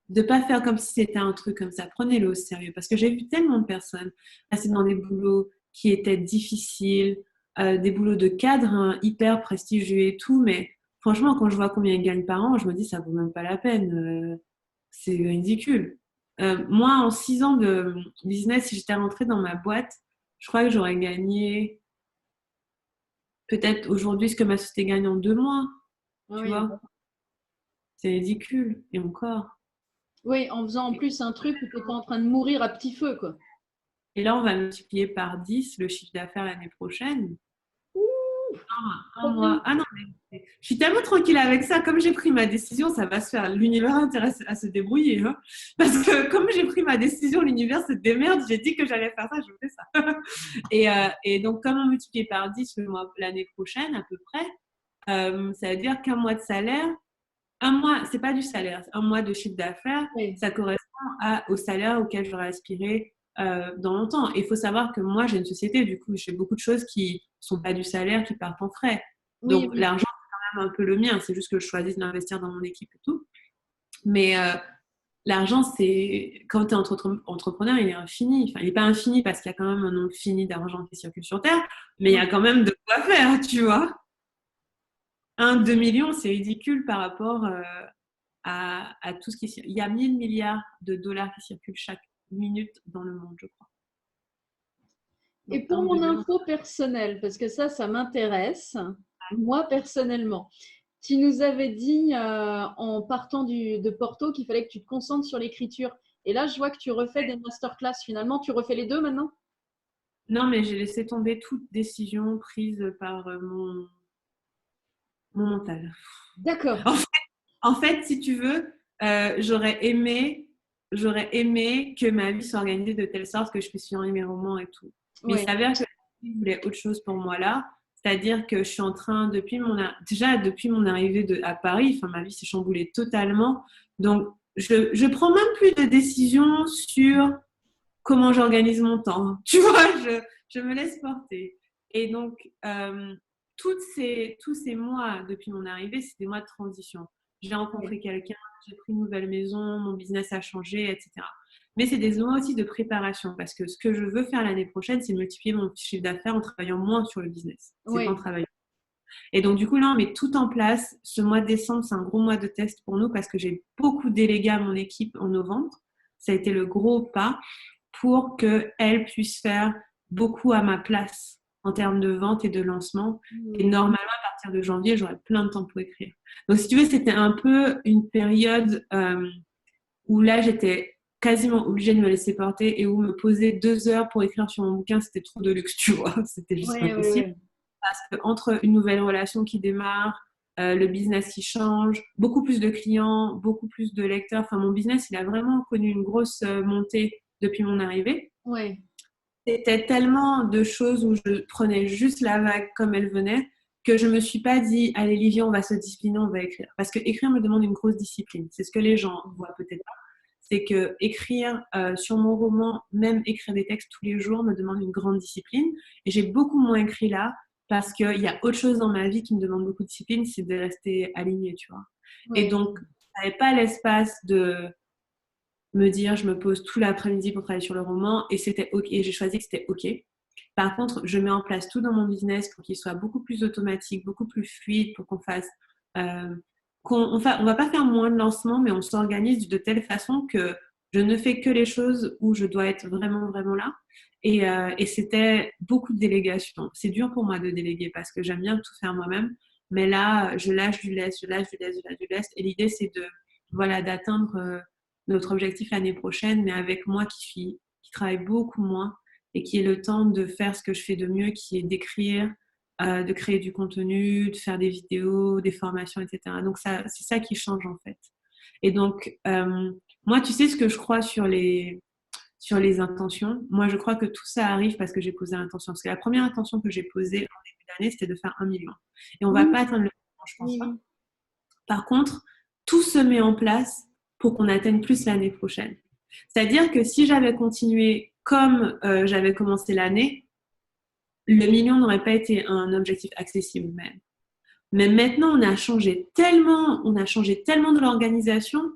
De ne pas faire comme si c'était un truc comme ça. Prenez-le au sérieux. Parce que j'ai vu tellement de personnes passer dans des boulots qui étaient difficiles, des boulots de cadre hein, hyper prestigieux et tout. Mais franchement, quand je vois combien ils gagnent par an, je me dis, ça vaut même pas la peine. C'est ridicule. Moi, en 6 ans de business, si j'étais rentrée dans ma boîte, je crois que j'aurais gagné peut-être aujourd'hui ce que ma société gagne en 2 mois. Tu Oui. vois, c'est ridicule. Et encore. Oui, en faisant en plus un truc où tu étais en train de mourir à petit feu, quoi. Et là, on va multiplier par 10 le chiffre d'affaires l'année prochaine. Un Trop bien. mois. Ah non, mais je suis tellement tranquille avec ça. Comme j'ai pris ma décision, ça va se faire. L'univers intéresse à se débrouiller. Hein. Parce que comme j'ai pris ma décision, l'univers se démerde. J'ai dit que j'allais faire ça, je fais ça. Et donc, comme on multiplie par 10 l'année prochaine, à peu près, ça veut dire qu'un mois de salaire, un mois, c'est pas du salaire, un mois de chiffre d'affaires, Oui, ça correspond au salaire auquel j'aurais aspiré dans longtemps. Et il faut savoir que moi, j'ai une société, du coup, j'ai beaucoup de choses qui sont pas du salaire, qui partent en frais. oui, Donc, oui. l'argent, c'est quand même un peu le mien. C'est juste que je choisis de l'investir dans mon équipe et tout. Mais l'argent, c'est quand tu es entrepreneur, il est infini. Enfin, il n'est pas infini parce qu'il y a quand même un nombre fini d'argent qui circule sur Terre, mais il y a quand même de quoi faire, tu vois. 2 millions, c'est ridicule par rapport à tout ce qui circule. Il y a 1000 milliards de dollars qui circulent chaque minute dans le monde, je crois. Et Donc, pour mon 2 millions. info personnelle, parce que ça m'intéresse, moi personnellement, tu nous avais dit en partant de Porto qu'il fallait que tu te concentres sur l'écriture. Et là, je vois que tu refais des masterclass. Finalement, tu refais les deux maintenant? Non, mais j'ai laissé tomber toute décision prise par mon mental. D'accord. En fait, si tu veux, j'aurais aimé que ma vie soit organisée de telle sorte que je puisse finir mes romans et tout. Mais il Oui, s'avère que je voulais autre chose pour moi là. C'est-à-dire que je suis en train, déjà depuis mon arrivée à Paris, enfin, ma vie s'est chamboulée totalement. Donc, je prends même plus de décisions sur comment j'organise mon temps. Tu vois, je me laisse porter. Et donc, tous ces mois depuis mon arrivée, c'est des mois de transition. J'ai oui, rencontré quelqu'un, j'ai pris une nouvelle maison, mon business a changé, etc. Mais c'est des mois aussi de préparation parce que ce que je veux faire l'année prochaine, c'est multiplier mon chiffre d'affaires en travaillant moins sur le business. C'est pas en oui, travaillant. Et donc, du coup, là, on met tout en place. Ce mois de décembre, c'est un gros mois de test pour nous parce que j'ai beaucoup délégué à mon équipe en novembre. Ça a été le gros pas pour qu'elle puisse faire beaucoup à ma place en termes de vente et de lancement. Et oui. normalement, à partir de janvier, j'aurai plein de temps pour écrire. Donc, si tu veux, c'était un peu une période où là, j'étais quasiment obligée de me laisser porter et où me poser 2 heures pour écrire sur mon bouquin, c'était trop de luxe, tu vois. C'était juste pas Oui, oui, possible. oui. Parce qu'entre une nouvelle relation qui démarre, le business qui change, beaucoup plus de clients, beaucoup plus de lecteurs. Enfin, mon business, il a vraiment connu une grosse montée depuis mon arrivée. Oui, C'était tellement de choses où je prenais juste la vague comme elle venait que je me suis pas dit, allez, Livia, on va se discipliner, on va écrire. Parce que écrire me demande une grosse discipline. C'est ce que les gens voient peut-être pas. C'est que écrire sur mon roman, même écrire des textes tous les jours, me demande une grande discipline. Et j'ai beaucoup moins écrit là parce qu'il y a autre chose dans ma vie qui me demande beaucoup de discipline, c'est de rester alignée, tu vois. Et oui. donc, je n'avais pas l'espace de me dire, je me pose tout l'après-midi pour travailler sur le roman et c'était OK. Et j'ai choisi que c'était OK. Par contre, je mets en place tout dans mon business pour qu'il soit beaucoup plus automatique, beaucoup plus fluide, pour qu'on fasse, on va pas faire moins de lancements, mais on s'organise de telle façon que je ne fais que les choses où je dois être vraiment, vraiment là. Et c'était beaucoup de délégation. C'est dur pour moi de déléguer parce que j'aime bien tout faire moi-même. Mais là, je lâche du lest, je lâche du lest, je lâche du lest. Et l'idée, c'est voilà, d'atteindre notre objectif l'année prochaine, mais avec moi qui travaille beaucoup moins et qui ait le temps de faire ce que je fais de mieux, qui est d'écrire, de créer du contenu, de faire des vidéos, des formations, etc. Donc ça, c'est ça qui change en fait. Et donc, moi, tu sais ce que je crois sur les intentions. Moi, je crois que tout ça arrive parce que j'ai posé l'intention. Parce que la première intention que j'ai posée en début d'année, c'était de faire 1 million. Et on ne va Oui, pas atteindre le 1 million, je pense oui, pas. oui. Par contre, tout se met en place pour qu'on atteigne plus l'année prochaine. C'est-à-dire que si j'avais continué comme j'avais commencé l'année, le million n'aurait pas été un objectif accessible même. Mais maintenant, on a changé tellement de l'organisation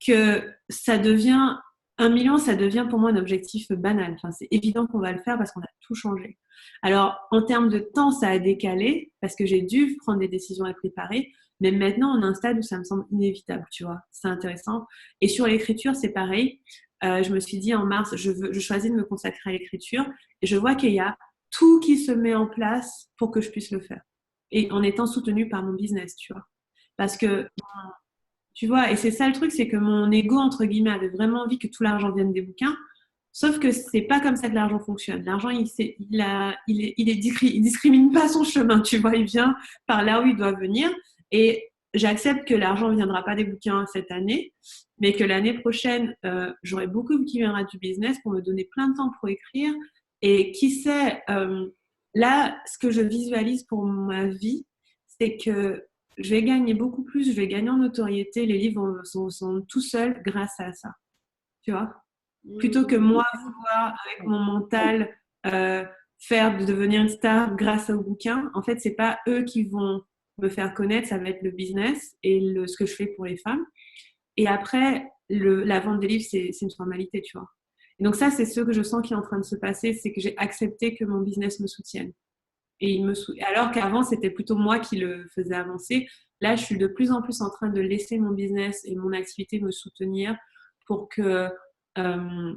que ça devient 1 million, ça devient pour moi un objectif banal. Enfin, c'est évident qu'on va le faire parce qu'on a tout changé. Alors, en termes de temps, ça a décalé parce que j'ai dû prendre des décisions à préparer. Mais maintenant, on a un stade où ça me semble inévitable, tu vois. C'est intéressant. Et sur l'écriture, c'est pareil. Je me suis dit en mars, je choisis de me consacrer à l'écriture et je vois qu'il y a tout qui se met en place pour que je puisse le faire. Et en étant soutenue par mon business, tu vois. Parce que tu vois, et c'est ça le truc, c'est que mon ego, entre guillemets, avait vraiment envie que tout l'argent vienne des bouquins. Sauf que c'est pas comme ça que l'argent fonctionne. L'argent, il discrimine pas son chemin, tu vois. Il vient par là où il doit venir. Et j'accepte que l'argent ne viendra pas des bouquins cette année, mais que l'année prochaine, j'aurai beaucoup qui viendra du business pour me donner plein de temps pour écrire. Et qui sait, là, ce que je visualise pour ma vie, c'est que je vais gagner beaucoup plus, je vais gagner en notoriété, les livres sont tout seuls grâce à ça, tu vois. Plutôt que moi vouloir avec mon mental euh, faire de devenir une star grâce aux bouquins, en fait, c'est pas eux qui vont me faire connaître, ça va être le business et ce que je fais pour les femmes. Et après, la vente des livres, c'est une formalité, tu vois. Et donc ça, c'est ce que je sens qui est en train de se passer, c'est que j'ai accepté que mon business me soutienne. Alors qu'avant, c'était plutôt moi qui le faisais avancer. Là, je suis de plus en plus en train de laisser mon business et mon activité me soutenir pour que, euh,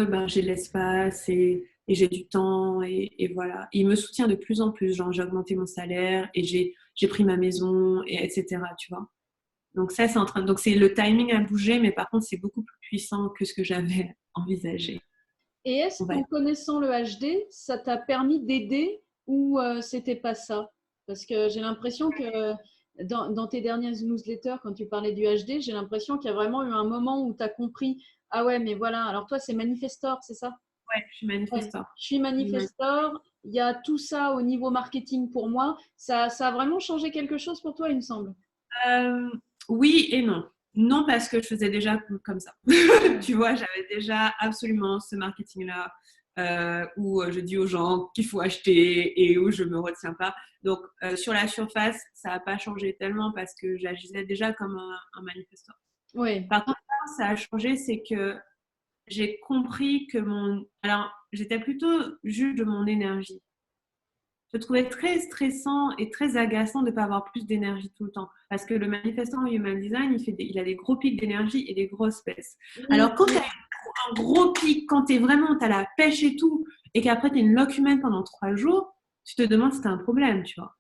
ben, j'ai de l'espace et j'ai du temps. Et voilà. Il me soutient de plus en plus. Genre, j'ai augmenté mon salaire et j'ai pris ma maison, et etc. Tu vois. Donc ça, donc c'est le timing a bougé, mais par contre, c'est beaucoup plus puissant que ce que j'avais envisagé. Et est-ce On va qu'en connaissant le HD, ça t'a permis d'aider ou c'était pas ça? Parce que j'ai l'impression que dans tes dernières newsletters, quand tu parlais du HD, j'ai l'impression qu'il y a vraiment eu un moment où tu as compris, ah ouais, mais voilà, alors toi, c'est Manifestor, c'est ça? Ouais, je suis Ouais. manifesteur. Je suis Manifestor, il y a tout ça au niveau marketing pour moi. Ça a vraiment changé quelque chose pour toi, il me semble. Euh, oui et non. Non, parce que je faisais déjà comme ça. Tu vois, j'avais déjà absolument ce marketing-là où je dis aux gens qu'il faut acheter et où je ne me retiens pas. Donc, sur la surface, ça n'a pas changé tellement parce que j'agissais déjà comme un manifestant. Oui. Par contre, là, ça a changé, c'est que j'ai compris que Alors, j'étais plutôt juge de mon énergie. Je trouvais très stressant et très agaçant de ne pas avoir plus d'énergie tout le temps. Parce que le manifestant en Human Design, il a des gros pics d'énergie et des grosses baisses. Oui, Alors, quand tu as un gros pic, quand tu es vraiment, tu as la pêche et tout, et qu'après tu es une lock humaine pendant 3 jours, tu te demandes si tu as un problème, tu vois.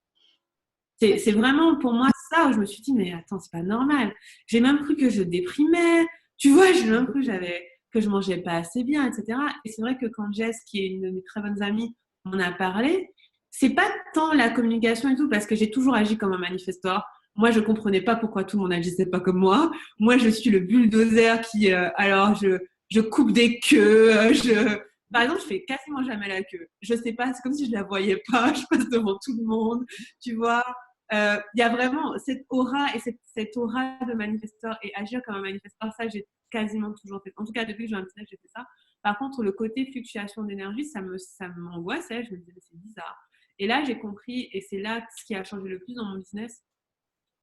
C'est vraiment pour moi ça où je me suis dit, mais attends, c'est pas normal. J'ai même cru que je déprimais, tu vois, j'ai même cru que je mangeais pas assez bien, etc. Et c'est vrai que quand Jess, qui est une de mes très bonnes amies, m'en a parlé, c'est pas tant la communication et tout, parce que j'ai toujours agi comme un manifesteur. Moi, je comprenais pas pourquoi tout le monde agissait pas comme moi. Moi, je suis le bulldozer qui, alors, je coupe des queues, par exemple, je fais quasiment jamais la queue. Je sais pas, c'est comme si je la voyais pas. Je passe devant tout le monde, tu vois. Il y a vraiment cette aura et cette aura de manifesteur et agir comme un manifesteur, ça j'ai quasiment toujours fait. En tout cas, depuis que j'ai un petit âge, j'ai fait ça. Par contre, le côté fluctuation d'énergie, ça m'angoissait. Je me disais, c'est bizarre. Et là, j'ai compris, et c'est là ce qui a changé le plus dans mon business,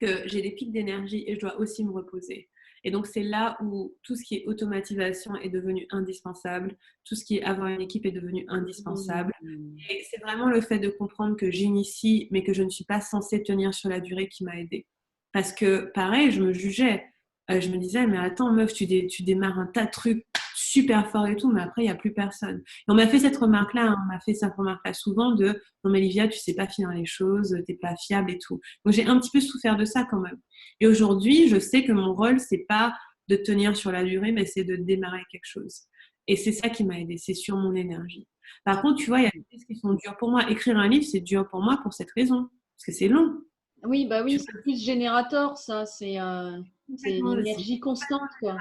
que j'ai des pics d'énergie et je dois aussi me reposer. Et donc, c'est là où tout ce qui est automatisation est devenu indispensable, tout ce qui est avoir une équipe est devenu indispensable. Et c'est vraiment le fait de comprendre que j'initie, mais que je ne suis pas censée tenir sur la durée qui m'a aidée. Parce que, pareil, je me jugeais. Je me disais, mais attends, meuf, tu démarres un tas de trucs super forts et tout, mais après, il n'y a plus personne. Et on m'a fait cette remarque-là, hein, on m'a fait cette remarque-là souvent de, non, mais Olivia, tu sais pas finir les choses, t'es pas fiable et tout. Donc, j'ai un petit peu souffert de ça quand même. Et aujourd'hui, je sais que mon rôle, c'est pas de tenir sur la durée, mais c'est de démarrer quelque chose. Et c'est ça qui m'a aidée, c'est sur mon énergie. Par contre, tu vois, il y a des choses qui sont dures pour moi. Écrire un livre, c'est dur pour moi pour cette raison, parce que c'est long. Oui, bah Tu oui, c'est plus générateur, ça. C'est vois, c'est l'énergie constante, quoi.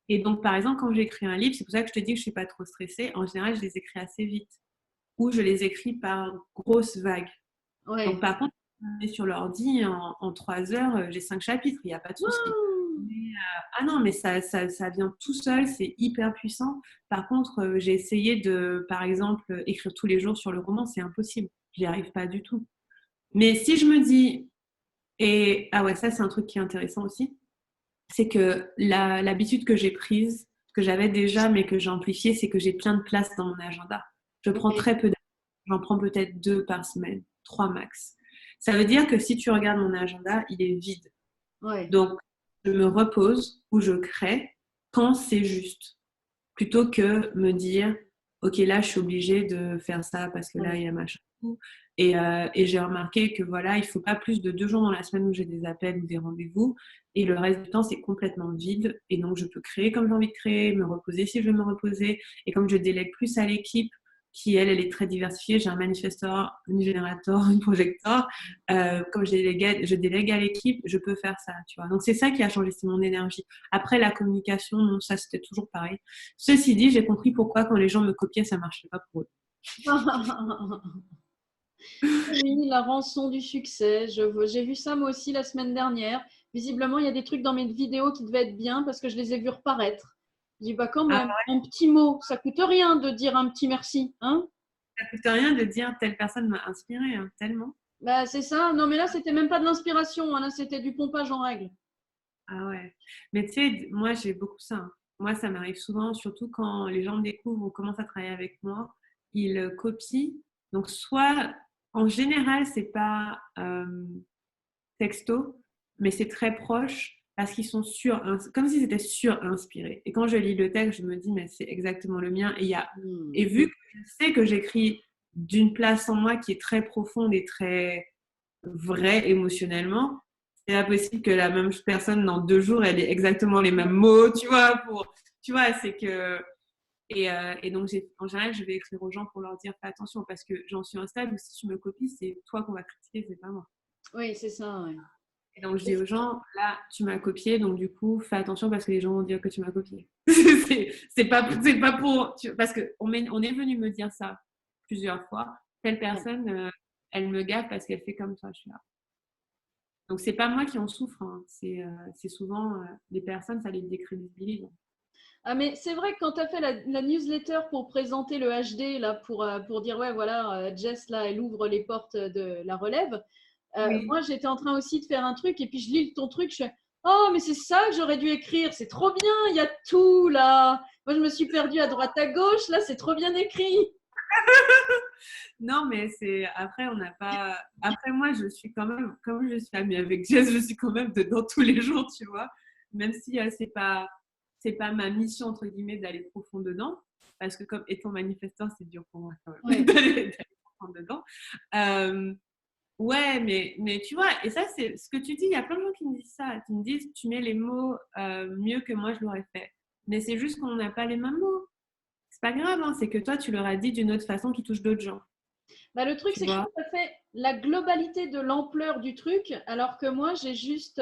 Et donc, par exemple, quand j'écris un livre, c'est pour ça que je te dis que je ne suis pas trop stressée. En général, je les écris assez vite ou je les écris par grosses vagues. Donc, Ouais. par contre, on est sur l'ordi en 3 heures, j'ai 5 chapitres, il n'y a pas de souci. Waouh. Ah non, mais ça vient tout seul, c'est hyper puissant. Par contre, j'ai essayé de, par exemple, écrire tous les jours sur le roman, c'est impossible. J'y arrive pas du tout. Mais si je me dis, ah ouais, ça c'est un truc qui est intéressant aussi, c'est que l'habitude que j'ai prise, que j'avais déjà, mais que j'ai amplifiée, c'est que j'ai plein de place dans mon agenda. Je prends Ouais. très peu d'agenda. J'en prends peut-être 2 par semaine, 3 max. Ça veut dire que si tu regardes mon agenda, il est vide. Ouais. Donc, je me repose ou je crée quand c'est juste. Plutôt que me dire, OK, là, je suis obligée de faire ça parce que là, Ouais. il y a machin. Et j'ai remarqué que voilà, il ne faut pas plus de 2 jours dans la semaine où j'ai des appels ou des rendez-vous. Et le reste du temps, c'est complètement vide. Et donc, je peux créer comme j'ai envie de créer, me reposer si je veux me reposer. Et comme je délègue plus à l'équipe, qui elle est très diversifiée, j'ai un manifestor, un générateur, un projecteur. Comme je délègue à l'équipe, je peux faire ça, tu vois. Donc, c'est ça qui a changé, c'est mon énergie. Après, la communication, non, ça, c'était toujours pareil. Ceci dit, j'ai compris pourquoi quand les gens me copiaient, ça ne marchait pas pour eux. Oui, la rançon du succès. J'ai vu ça moi aussi la semaine dernière. Visiblement, il y a des trucs dans mes vidéos qui devaient être bien parce que je les ai vus reparaître. Je dis, bah quand Ah, même, un petit mot, ça coûte rien de dire un petit merci, hein? ça coûte rien de dire telle personne m'a inspiré, hein, tellement. Bah c'est ça. Non, mais là, c'était même pas de l'inspiration, hein, là, c'était du pompage en règle. Ah ouais. Mais tu sais, moi, j'ai beaucoup ça, hein. Moi, ça m'arrive souvent, surtout quand les gens me découvrent ou commencent à travailler avec moi, ils copient. Donc, soit, en général, c'est pas texto, mais c'est très proche parce qu'ils sont comme s'ils étaient sur-inspirés. Et quand je lis le texte, je me dis, mais c'est exactement le mien. Hmm. Et vu que je sais que j'écris d'une place en moi qui est très profonde et très vraie émotionnellement, c'est pas possible que la même personne, dans 2 jours, elle ait exactement les mêmes mots, tu vois, tu vois, c'est que, et donc, en général, je vais écrire aux gens pour leur dire, fais attention, parce que j'en suis à un stade où si tu me copies, c'est toi qu'on va critiquer, c'est pas moi. Oui, c'est ça. Ouais. Et donc, je dis aux gens, là, tu m'as copié, donc du coup, fais attention parce que les gens vont dire que tu m'as copié. C'est pas pour. Parce qu'on on est venu me dire ça plusieurs fois. Telle Ouais. personne, elle me gaffe parce qu'elle fait comme toi, je suis là. Donc, c'est pas moi qui en souffre, hein. C'est souvent les personnes, ça les décrédibilise. Ah, mais c'est vrai que quand tu as fait la newsletter pour présenter le HD, là, pour dire, ouais, voilà, Jess, là, elle ouvre les portes de la relève, Oui. moi, j'étais en train aussi de faire un truc, et puis je lis ton truc, je fais, oh, mais c'est ça que j'aurais dû écrire, c'est trop bien, il y a tout, là. Moi, je me suis perdue à droite, à gauche, là, c'est trop bien écrit. Non, mais c'est. Après, on n'a pas. Après, moi, je suis quand même. Comme je suis amie avec Jess, je suis quand même dedans tous les jours, tu vois. Même si c'est pas ma mission, entre guillemets, d'aller profond dedans. Parce que, comme étant manifesteur, c'est dur pour moi quand même Ouais. d'aller profond dedans. Euh, ouais, mais tu vois, et ça, c'est ce que tu dis. Il y a plein de gens qui me disent ça. Qui me disent, tu mets les mots mieux que moi, je l'aurais fait. Mais c'est juste qu'on n'a pas les mêmes mots. C'est pas grave, hein, c'est que toi, tu leur as dit d'une autre façon qui touche d'autres gens. Bah, le truc, Tu c'est que vois? toi, tu as fait la globalité de l'ampleur du truc, alors que moi, j'ai juste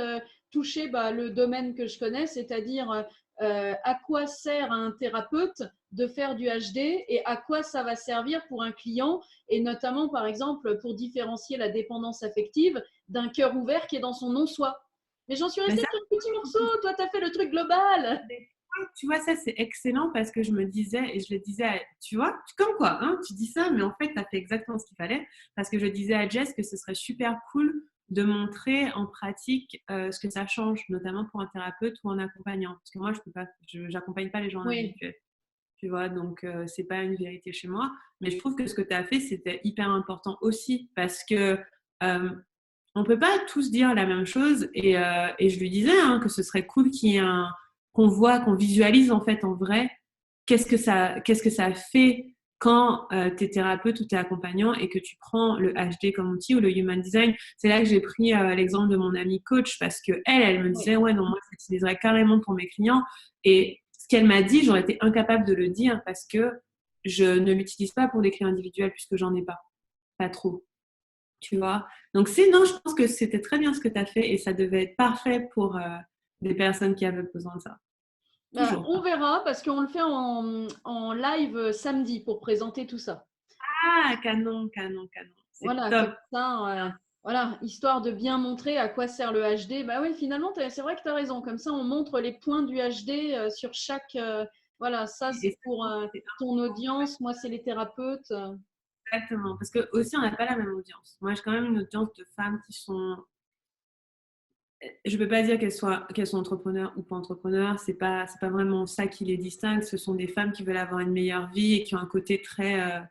touché bah, le domaine que je connais, c'est-à-dire à quoi sert à un thérapeute de faire du HD et à quoi ça va servir pour un client, et notamment, par exemple, pour différencier la dépendance affective d'un cœur ouvert qui est dans son non-soi. Mais j'en suis Mais restée ça, sur le petit morceau, toi, tu as fait le truc global. tu vois, ça, c'est excellent parce que je me disais, et je le disais, tu vois, comme quoi, hein, tu dis ça, mais en fait, tu as fait exactement ce qu'il fallait parce que je disais à Jess que ce serait super cool de montrer en pratique ce que ça change, notamment pour un thérapeute ou un accompagnant. Parce que moi, je peux pas, j'accompagne pas les gens Oui, individuels, tu vois, donc c'est pas une vérité chez moi. Mais je trouve que ce que tu as fait, c'était hyper important aussi parce que on peut pas tous dire la même chose et je lui disais hein, que ce serait cool qu'on voit, qu'on visualise en fait en vrai qu'est-ce que ça fait quand tu es thérapeute ou tu es accompagnant et que tu prends le HD comme outil ou le Human Design. C'est là que j'ai pris l'exemple de mon amie coach parce que elle me oui. disait ouais non moi je l'utiliserais carrément pour mes clients et ce qu'elle m'a dit j'aurais été incapable de le dire parce que je ne l'utilise pas pour des clients individuels puisque j'en ai pas trop. tu vois. Donc, non, je pense que c'était très bien ce que tu as fait et ça devait être parfait pour des personnes qui avaient besoin de ça. Toujours. On verra parce qu'on le fait en live samedi pour présenter tout ça. Ah, canon, canon, canon. C'est Voilà, top. comme ça, voilà, histoire de bien montrer à quoi sert le HD. Bah oui, finalement, c'est vrai que tu as raison. Comme ça, on montre les points du HD sur chaque. Voilà, ça c'est pour C'est ton audience, moi c'est les thérapeutes. exactement. Parce que aussi, on n'a pas la même audience. Moi, j'ai quand même une audience de femmes qui sont. Je ne peux pas dire qu'elles sont entrepreneurs ou pas entrepreneurs. C'est pas vraiment ça qui les distingue. Ce sont des femmes qui veulent avoir une meilleure vie et qui ont un côté très.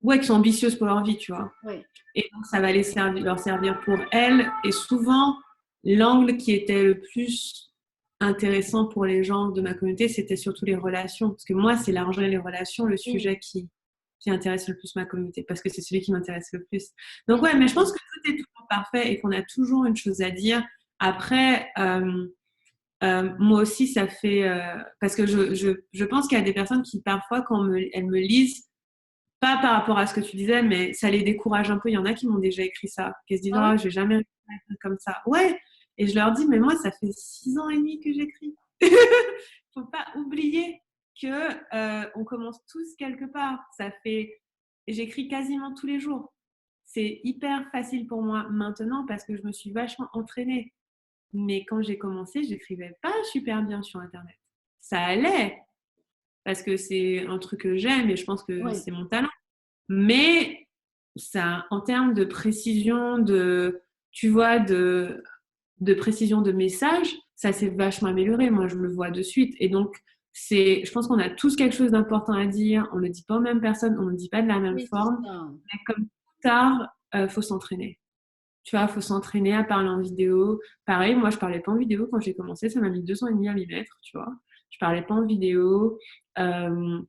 Ouais, qui sont ambitieuses pour leur vie, tu vois. Oui. Et donc, ça va leur servir pour elles. Et souvent, l'angle qui était le plus intéressant pour les gens de ma communauté, c'était surtout les relations. Parce que moi, c'est l'argent et les relations, le sujet qui intéresse le plus ma communauté, parce que c'est celui qui m'intéresse le plus. Donc, ouais, mais je pense que tout est toujours parfait et qu'on a toujours une chose à dire. Après, moi aussi, ça fait... parce que je pense qu'il y a des personnes qui, parfois, elles me lisent, pas par rapport à ce que tu disais, mais ça les décourage un peu. Il y en a qui m'ont déjà écrit ça, qui se disent Ah oui? oh, je vais jamais écrire un truc comme ça. Ouais. Et je leur dis mais moi ça fait 6 ans et demi que j'écris. Faut pas oublier que on commence tous quelque part. J'écris quasiment tous les jours. C'est hyper facile pour moi maintenant parce que je me suis vachement entraînée. Mais quand j'ai commencé, j'écrivais pas super bien sur Internet. Ça allait parce que c'est un truc que j'aime et je pense que Oui. c'est mon talent. Mais ça, en termes de précision, tu vois, de précision de message, ça s'est vachement amélioré. Moi, je le vois de suite. Et donc, je pense qu'on a tous quelque chose d'important à dire. On ne le dit pas aux mêmes personnes, on ne le dit pas de la même Oui, c'est forme. ça. Mais comme plus tard, faut s'entraîner. Tu vois, faut s'entraîner à parler en vidéo. Pareil, moi, je parlais pas en vidéo quand j'ai commencé. Ça m'a mis 2 ans et demi à m'y mettre, tu vois. Je parlais pas en vidéo. Je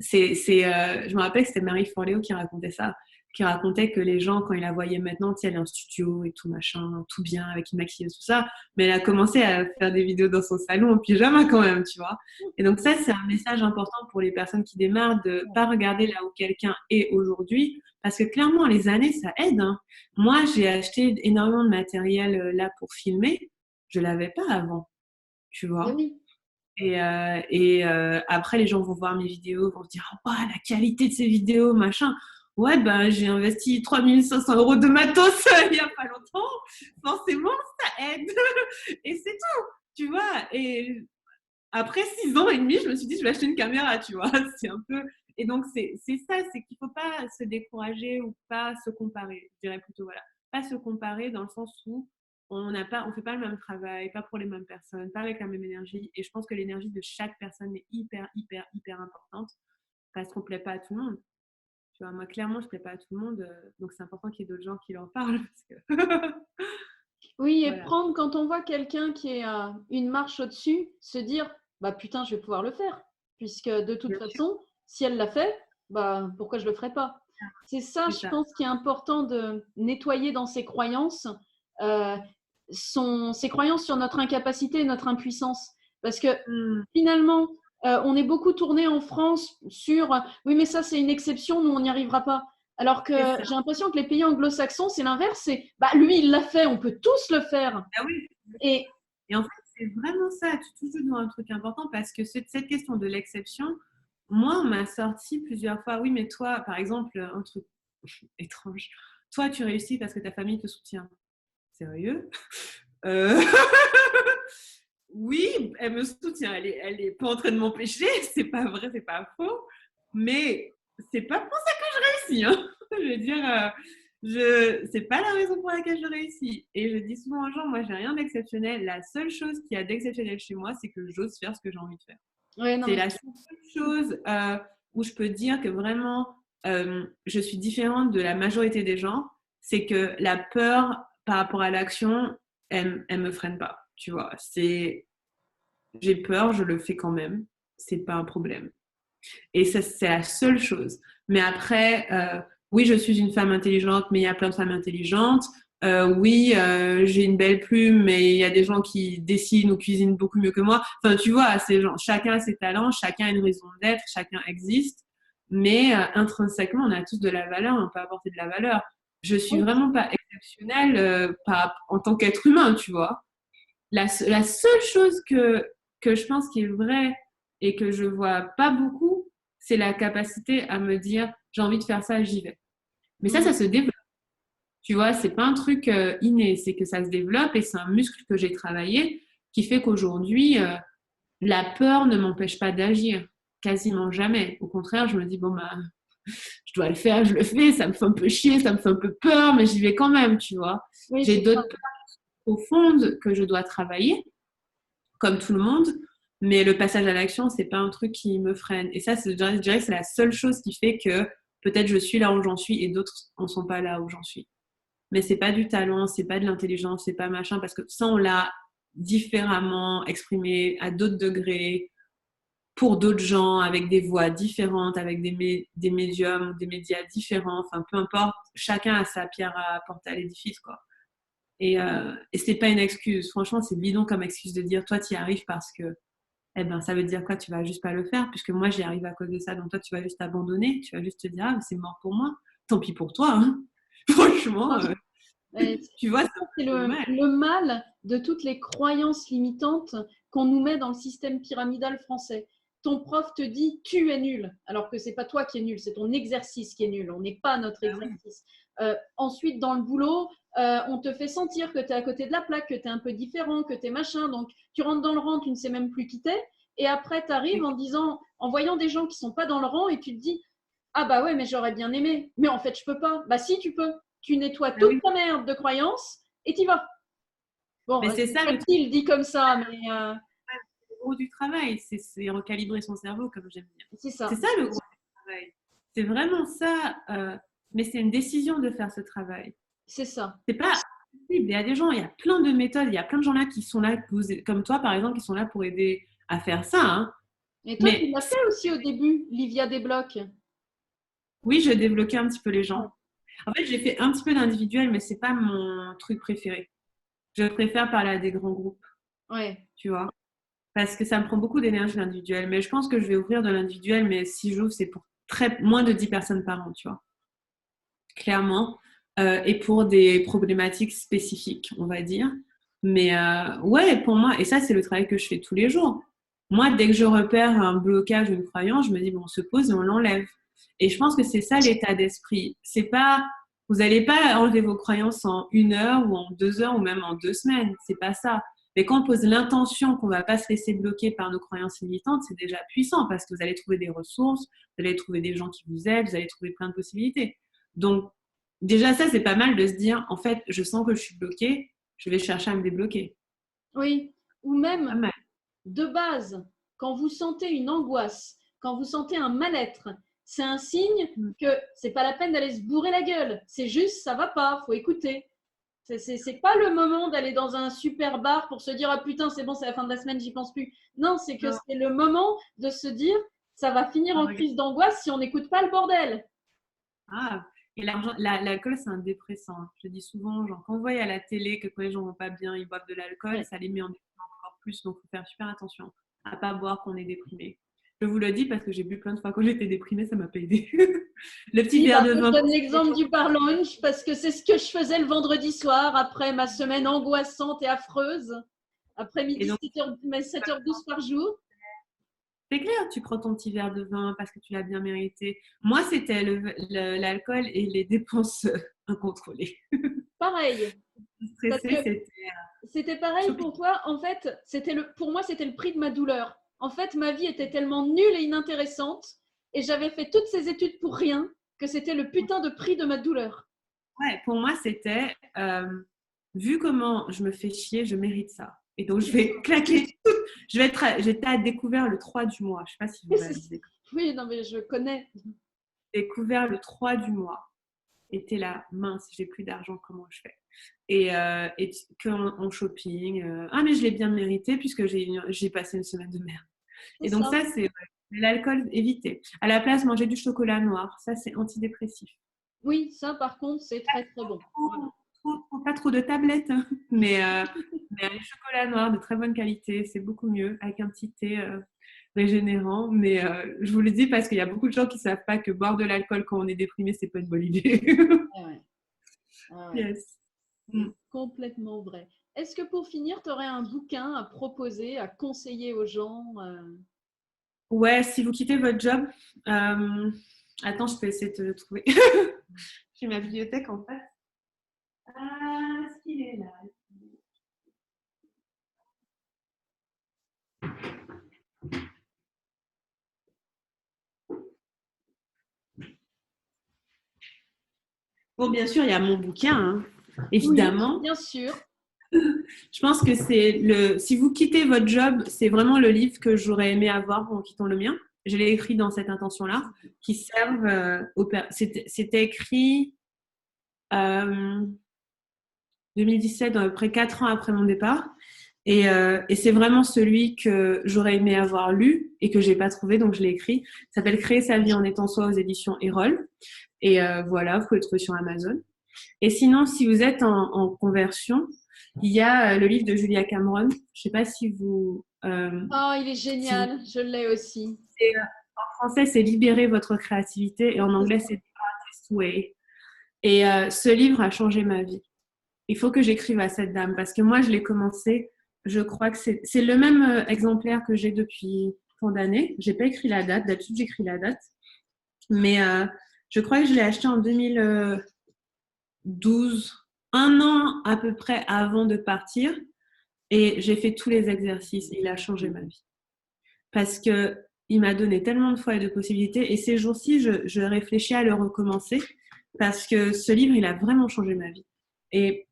me rappelle que c'était Marie Forleo qui racontait ça, qui racontait que les gens, quand ils la voyaient maintenant, tu sais, elle est en studio et tout machin, tout bien, avec une maquilleuse, tout ça, mais elle a commencé à faire des vidéos dans son salon en pyjama quand même, tu vois. Et donc ça, c'est un message important pour les personnes qui démarrent de pas regarder là où quelqu'un est aujourd'hui, parce que clairement, les années, ça aide. Hein. Moi, j'ai acheté énormément de matériel là pour filmer, je l'avais pas avant, tu vois. Oui. Après, les gens vont voir mes vidéos, vont se dire oh, la qualité de ces vidéos, machin. Ouais, ben, j'ai investi 3 500 € de matos il n'y a pas longtemps. Forcément, ça aide. Et c'est tout, tu vois. Et après 6 ans et demi, je me suis dit je vais acheter une caméra, tu vois. C'est un peu. Et donc, c'est ça, c'est qu'il ne faut pas se décourager ou pas se comparer. Je dirais plutôt, voilà. Pas se comparer dans le sens où on fait pas le même travail, pas pour les mêmes personnes, pas avec la même énergie. Et je pense que l'énergie de chaque personne est hyper, hyper, hyper importante parce qu'on ne plaît pas à tout le monde. Tu vois, moi, clairement, je ne plais pas à tout le monde. Donc, c'est important qu'il y ait d'autres gens qui leur parlent. Parce que... Oui, et voilà. prendre quand on voit quelqu'un qui est une marche au-dessus, se dire bah putain, je vais pouvoir le faire. Puisque de toute façon, si elle l'a fait, bah pourquoi je le ferais pas? C'est ça, je pense, qui est important de nettoyer dans ses croyances, euh, ses croyances sur notre incapacité et notre impuissance. Parce que finalement, on est beaucoup tourné en France sur oui, mais ça, c'est une exception, nous, on n'y arrivera pas. Alors que j'ai l'impression que les pays anglo-saxons, c'est l'inverse. C'est bah, lui, il l'a fait, on peut tous le faire. Ah oui. Et en fait, c'est vraiment ça. Tu touches le doigt un truc important parce que cette question de l'exception, moi, on m'a sorti plusieurs fois. Oui, mais toi, par exemple, un truc étrange. Toi, tu réussis parce que ta famille te soutient. Sérieux? Oui, elle me soutient. Elle est pas en train de m'empêcher. C'est pas vrai, c'est pas faux. Mais c'est pas pour ça que je réussis. Hein. Je veux dire, c'est pas la raison pour laquelle je réussis. Et je dis souvent aux gens, moi, j'ai rien d'exceptionnel. La seule chose qu'il y a d'exceptionnel chez moi, c'est que j'ose faire ce que j'ai envie de faire. ouais, non, c'est mais la seule chose où je peux dire que vraiment, je suis différente de la majorité des gens. C'est que la peur par rapport à l'action, elle me freine pas. Tu vois, j'ai peur, je le fais quand même. C'est pas un problème. Et ça, c'est la seule chose. Mais après, oui, je suis une femme intelligente, mais il y a plein de femmes intelligentes. Oui, j'ai une belle plume, mais il y a des gens qui dessinent ou cuisinent beaucoup mieux que moi. Enfin, tu vois, chacun a ses talents, chacun a une raison d'être, chacun existe. Mais intrinsèquement, on a tous de la valeur, on peut apporter de la valeur. Je suis Oui. vraiment pas exceptionnelle en tant qu'être humain, tu vois. La seule chose que je pense qui est vraie et que je vois pas beaucoup, c'est la capacité à me dire j'ai envie de faire ça, j'y vais. Mais ça se développe. Tu vois, c'est pas un truc inné, c'est que ça se développe et c'est un muscle que j'ai travaillé qui fait qu'aujourd'hui, la peur ne m'empêche pas d'agir. Quasiment jamais. Au contraire, je me dis, bon, bah, je dois le faire, je le fais, ça me fait un peu chier, ça me fait un peu peur, mais j'y vais quand même, tu vois. Oui, J'ai c'est ça. d'autres peurs profondes que je dois travailler, comme tout le monde, mais le passage à l'action, c'est pas un truc qui me freine. Et ça, je dirais que c'est la seule chose qui fait que peut-être je suis là où j'en suis et d'autres en sont pas là où j'en suis. Mais c'est pas du talent, c'est pas de l'intelligence, c'est pas machin, parce que ça, on l'a différemment exprimé à d'autres degrés, pour d'autres gens, avec des voix différentes, avec des médiums, des médias différents, enfin peu importe, chacun a sa pierre à apporter à l'édifice, quoi. Et c'est pas une excuse. Franchement, c'est bidon comme excuse de dire toi tu y arrives parce que, eh ben, ça veut dire quoi? Tu vas juste pas le faire, puisque moi j'y arrive à cause de ça. Donc toi, tu vas juste abandonner, tu vas juste te dire ah, c'est mort pour moi. Tant pis pour toi, hein. Franchement, tu vois, C'est c'est mal. le mal de toutes les croyances limitantes qu'on nous met dans le système pyramidal français. Ton prof te dit tu es nul, alors que c'est pas toi qui es nul, c'est ton exercice qui est nul. On n'est pas notre Ah oui. exercice. Ensuite, dans le boulot, on te fait sentir que tu es à côté de la plaque, que tu es un peu différent, que tu es machin. Donc, tu rentres dans le rang, tu ne sais même plus qui t'es. Et après, tu arrives en disant, en voyant des gens qui sont pas dans le rang, et tu te dis ah bah ouais, mais j'aurais bien aimé. Mais en fait, je peux pas. Bah si, tu peux. Tu nettoies Ah toute oui. ta merde de croyances et t'y vas. Bon, Mais c'est c'est ça le facile dit comme ça, mais gros du travail, c'est recalibrer son cerveau, comme j'aime dire. c'est C'est ça. ça le gros du travail. C'est vraiment ça, mais c'est une décision de faire ce travail. C'est ça. C'est pas possible. Il y a des gens, il y a plein de méthodes, il y a plein de gens là qui sont là, comme toi par exemple, qui sont là pour aider à faire ça. Hein. Et toi, tu Mais l'as fait aussi au début, Livia Desblocs. oui, je débloquais un petit peu les gens. En fait, j'ai fait un petit peu d'individuel, mais c'est pas mon truc préféré. Je préfère parler à des grands groupes, Ouais. tu vois. Parce que ça me prend beaucoup d'énergie l'individuel. Mais je pense que je vais ouvrir de l'individuel, mais si j'ouvre, c'est pour moins de 10 personnes par an, tu vois. Clairement. Et pour des problématiques spécifiques, on va dire. Mais ouais, pour moi, et ça, c'est le travail que je fais tous les jours. Moi, dès que je repère un blocage ou une croyance, je me dis, bon, on se pose et on l'enlève. Et je pense que c'est ça l'état d'esprit. C'est pas, vous n'allez pas enlever vos croyances en 1 heure ou en 2 heures ou même en 2 semaines. C'est pas ça. Mais quand on pose l'intention qu'on va pas se laisser bloquer par nos croyances limitantes, c'est déjà puissant parce que vous allez trouver des ressources, vous allez trouver des gens qui vous aident, vous allez trouver plein de possibilités. Donc, déjà, ça, c'est pas mal de se dire, en fait, je sens que je suis bloquée, je vais chercher à me débloquer. Oui. Ou Pas même, mal. de base, quand vous sentez une angoisse, quand vous sentez un mal-être, c'est un signe Mm. que c'est pas la peine d'aller se bourrer la gueule. C'est juste, ça va pas, faut écouter. C'est pas le moment d'aller dans un super bar pour se dire ah putain c'est bon c'est la fin de la semaine j'y pense plus. Non c'est que Non, c'est le moment de se dire ça va finir en regarde. crise d'angoisse si on n'écoute pas le bordel. Ah, et l'alcool, c'est un dépressant. Je dis souvent, genre, quand on voit à la télé que quand les gens vont pas bien, ils boivent de l'alcool, Ouais. ça les met en dépression encore plus. Donc, il faut faire super attention à pas boire quand on est déprimé. Je vous le dis parce que j'ai bu plein de fois quand j'étais déprimée, ça m'a pas aidé. Le petit Si, verre bah, de moi, vin. je donne l'exemple du bar lounge parce que c'est ce que je faisais le vendredi soir après ma semaine angoissante et affreuse. Après Et midi donc, 7h12 par jour. c'est clair, tu prends ton petit verre de vin parce que tu l'as bien mérité. Moi, c'était l'alcool et les dépenses incontrôlées. Pareil. Parce que Stressée, c'était c'était pareil shopping. pour toi. En fait, pour moi, c'était le prix de ma douleur. En fait, ma vie était tellement nulle et inintéressante et j'avais fait toutes ces études pour rien que c'était le putain de prix de ma douleur. Ouais, pour moi, c'était vu comment je me fais chier, je mérite ça. Et donc, je vais claquer tout. J'étais à découvert le 3 du mois. Je ne sais pas si vous réalisez. Oui, non, mais je connais. Découvert le 3 du mois. Et t'es là, mince, j'ai plus d'argent, comment je fais? Et en shopping, ah, mais je l'ai bien mérité puisque j'ai passé une semaine de merde. C'est Et donc, ça. ça, c'est l'alcool éviter. À la place, manger du chocolat noir. Ça, c'est antidépressif. Oui, ça, par contre, c'est très, très bon. Voilà. Pas trop de tablettes, hein. Mais les chocolats noirs de très bonne qualité, c'est beaucoup mieux avec un petit thé régénérant. Mais je vous le dis parce qu'il y a beaucoup de gens qui ne savent pas que boire de l'alcool quand on est déprimé, c'est pas une bonne idée. Ouais, ouais. Ah ouais, Yes. c'est complètement vrai. Est-ce que pour finir, tu aurais un bouquin à proposer, à conseiller aux gens? Ouais, si vous quittez votre job, attends, je peux essayer de te le trouver. J'ai ma bibliothèque en face. Ah, est-ce qu'il est là? Bon, bien sûr, il y a mon bouquin, hein, Oui, évidemment. bien sûr. Je pense que c'est le. Si vous quittez votre job, c'est vraiment le livre que j'aurais aimé avoir en quittant le mien. Je l'ai écrit dans cette intention-là, qui servent C'était écrit 2017, à peu près 4 ans après mon départ. Et c'est vraiment celui que j'aurais aimé avoir lu et que j'ai pas trouvé, donc je l'ai écrit. Ça s'appelle Créer sa vie en étant soi aux éditions Erol. Et voilà, vous pouvez le trouver sur Amazon. Et sinon, si vous êtes en conversion, il y a le livre de Julia Cameron. Je sais pas si vous. Oh, il est Si vous... génial, je l'ai aussi. En français, c'est Libérer votre créativité et en anglais, c'est The Artist Way. Et ce livre a changé ma vie. Il faut que j'écrive à cette dame parce que moi, je l'ai commencé. Je crois que c'est le même exemplaire que j'ai depuis tant d'années. J'ai pas écrit la date. D'habitude, j'écris la date. Mais je crois que je l'ai acheté en 2012, un an à peu près avant de partir. Et j'ai fait tous les exercices. Il a changé ma vie. Parce que il m'a donné tellement de fois et de possibilités. Et ces jours-ci, je réfléchis à le recommencer parce que ce livre, il a vraiment changé ma vie. Et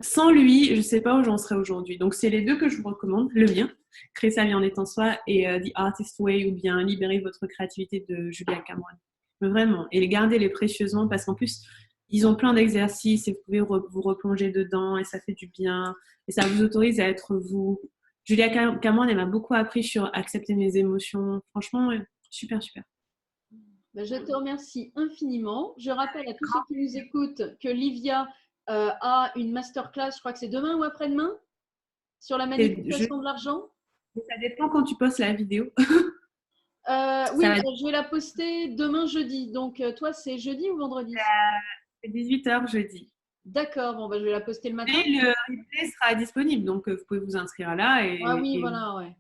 sans lui, je ne sais pas où j'en serais aujourd'hui. Donc, c'est les deux que je vous recommande. Le mien, Créer sa vie en étant soi, et The Artist Way, ou bien Libérer votre créativité de Julia Cameron. Vraiment. Et gardez-les précieusement parce qu'en plus, ils ont plein d'exercices et vous pouvez vous replonger dedans et ça fait du bien. Et ça vous autorise à être vous. Julia Cameron, elle m'a beaucoup appris sur accepter mes émotions. Franchement, ouais, super, super. Ben, je te remercie infiniment. Je rappelle à tous ceux qui nous écoutent que Livia a une masterclass, je crois que c'est demain ou après-demain, sur la Je, manifestation de l'argent. ça dépend quand tu postes la vidéo. Ça Oui, va je vais la poster demain jeudi. Donc, toi, c'est jeudi ou vendredi? être 18h jeudi. D'accord, bon, ben, je vais la poster le matin. Mais le replay sera disponible, donc vous pouvez vous inscrire là Ah oui, et voilà, ouais.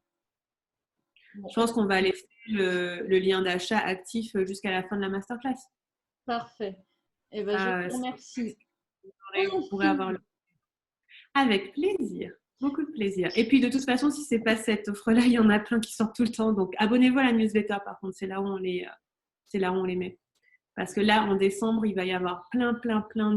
Bon, je pense qu'on va laisser le lien d'achat actif jusqu'à la fin de la masterclass. parfait. Eh ben, je Ça, te remercie vous pourrez avoir infiniment. avec plaisir, beaucoup de plaisir. Et puis de toute façon, si c'est pas cette offre-là, il y en a plein qui sortent tout le temps. Donc abonnez-vous à la newsletter. Par contre, c'est là où on les met. Parce que là, en décembre, il va y avoir plein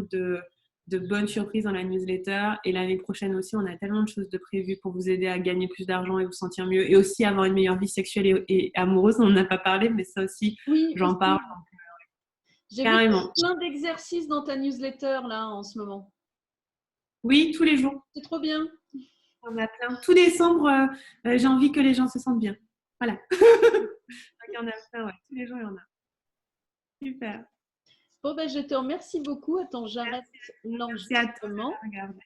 de bonnes surprises dans la newsletter. Et l'année prochaine aussi, on a tellement de choses de prévues pour vous aider à gagner plus d'argent et vous sentir mieux. Et aussi avoir une meilleure vie sexuelle et amoureuse. On n'en a pas parlé, mais ça aussi, Oui, j'en parle. aussi. J'ai vu qu'il y Carrément. avait plein d'exercices dans ta newsletter là en ce moment. Oui, tous les jours. C'est trop bien. On a plein. Tout décembre, j'ai envie que les gens se sentent bien. Voilà. Il y en a plein, ouais. Tous les jours, il y en a. Super. Bon, ben, je te remercie beaucoup. Attends, j'arrête Merci à toi l'enregistrement. de regarder.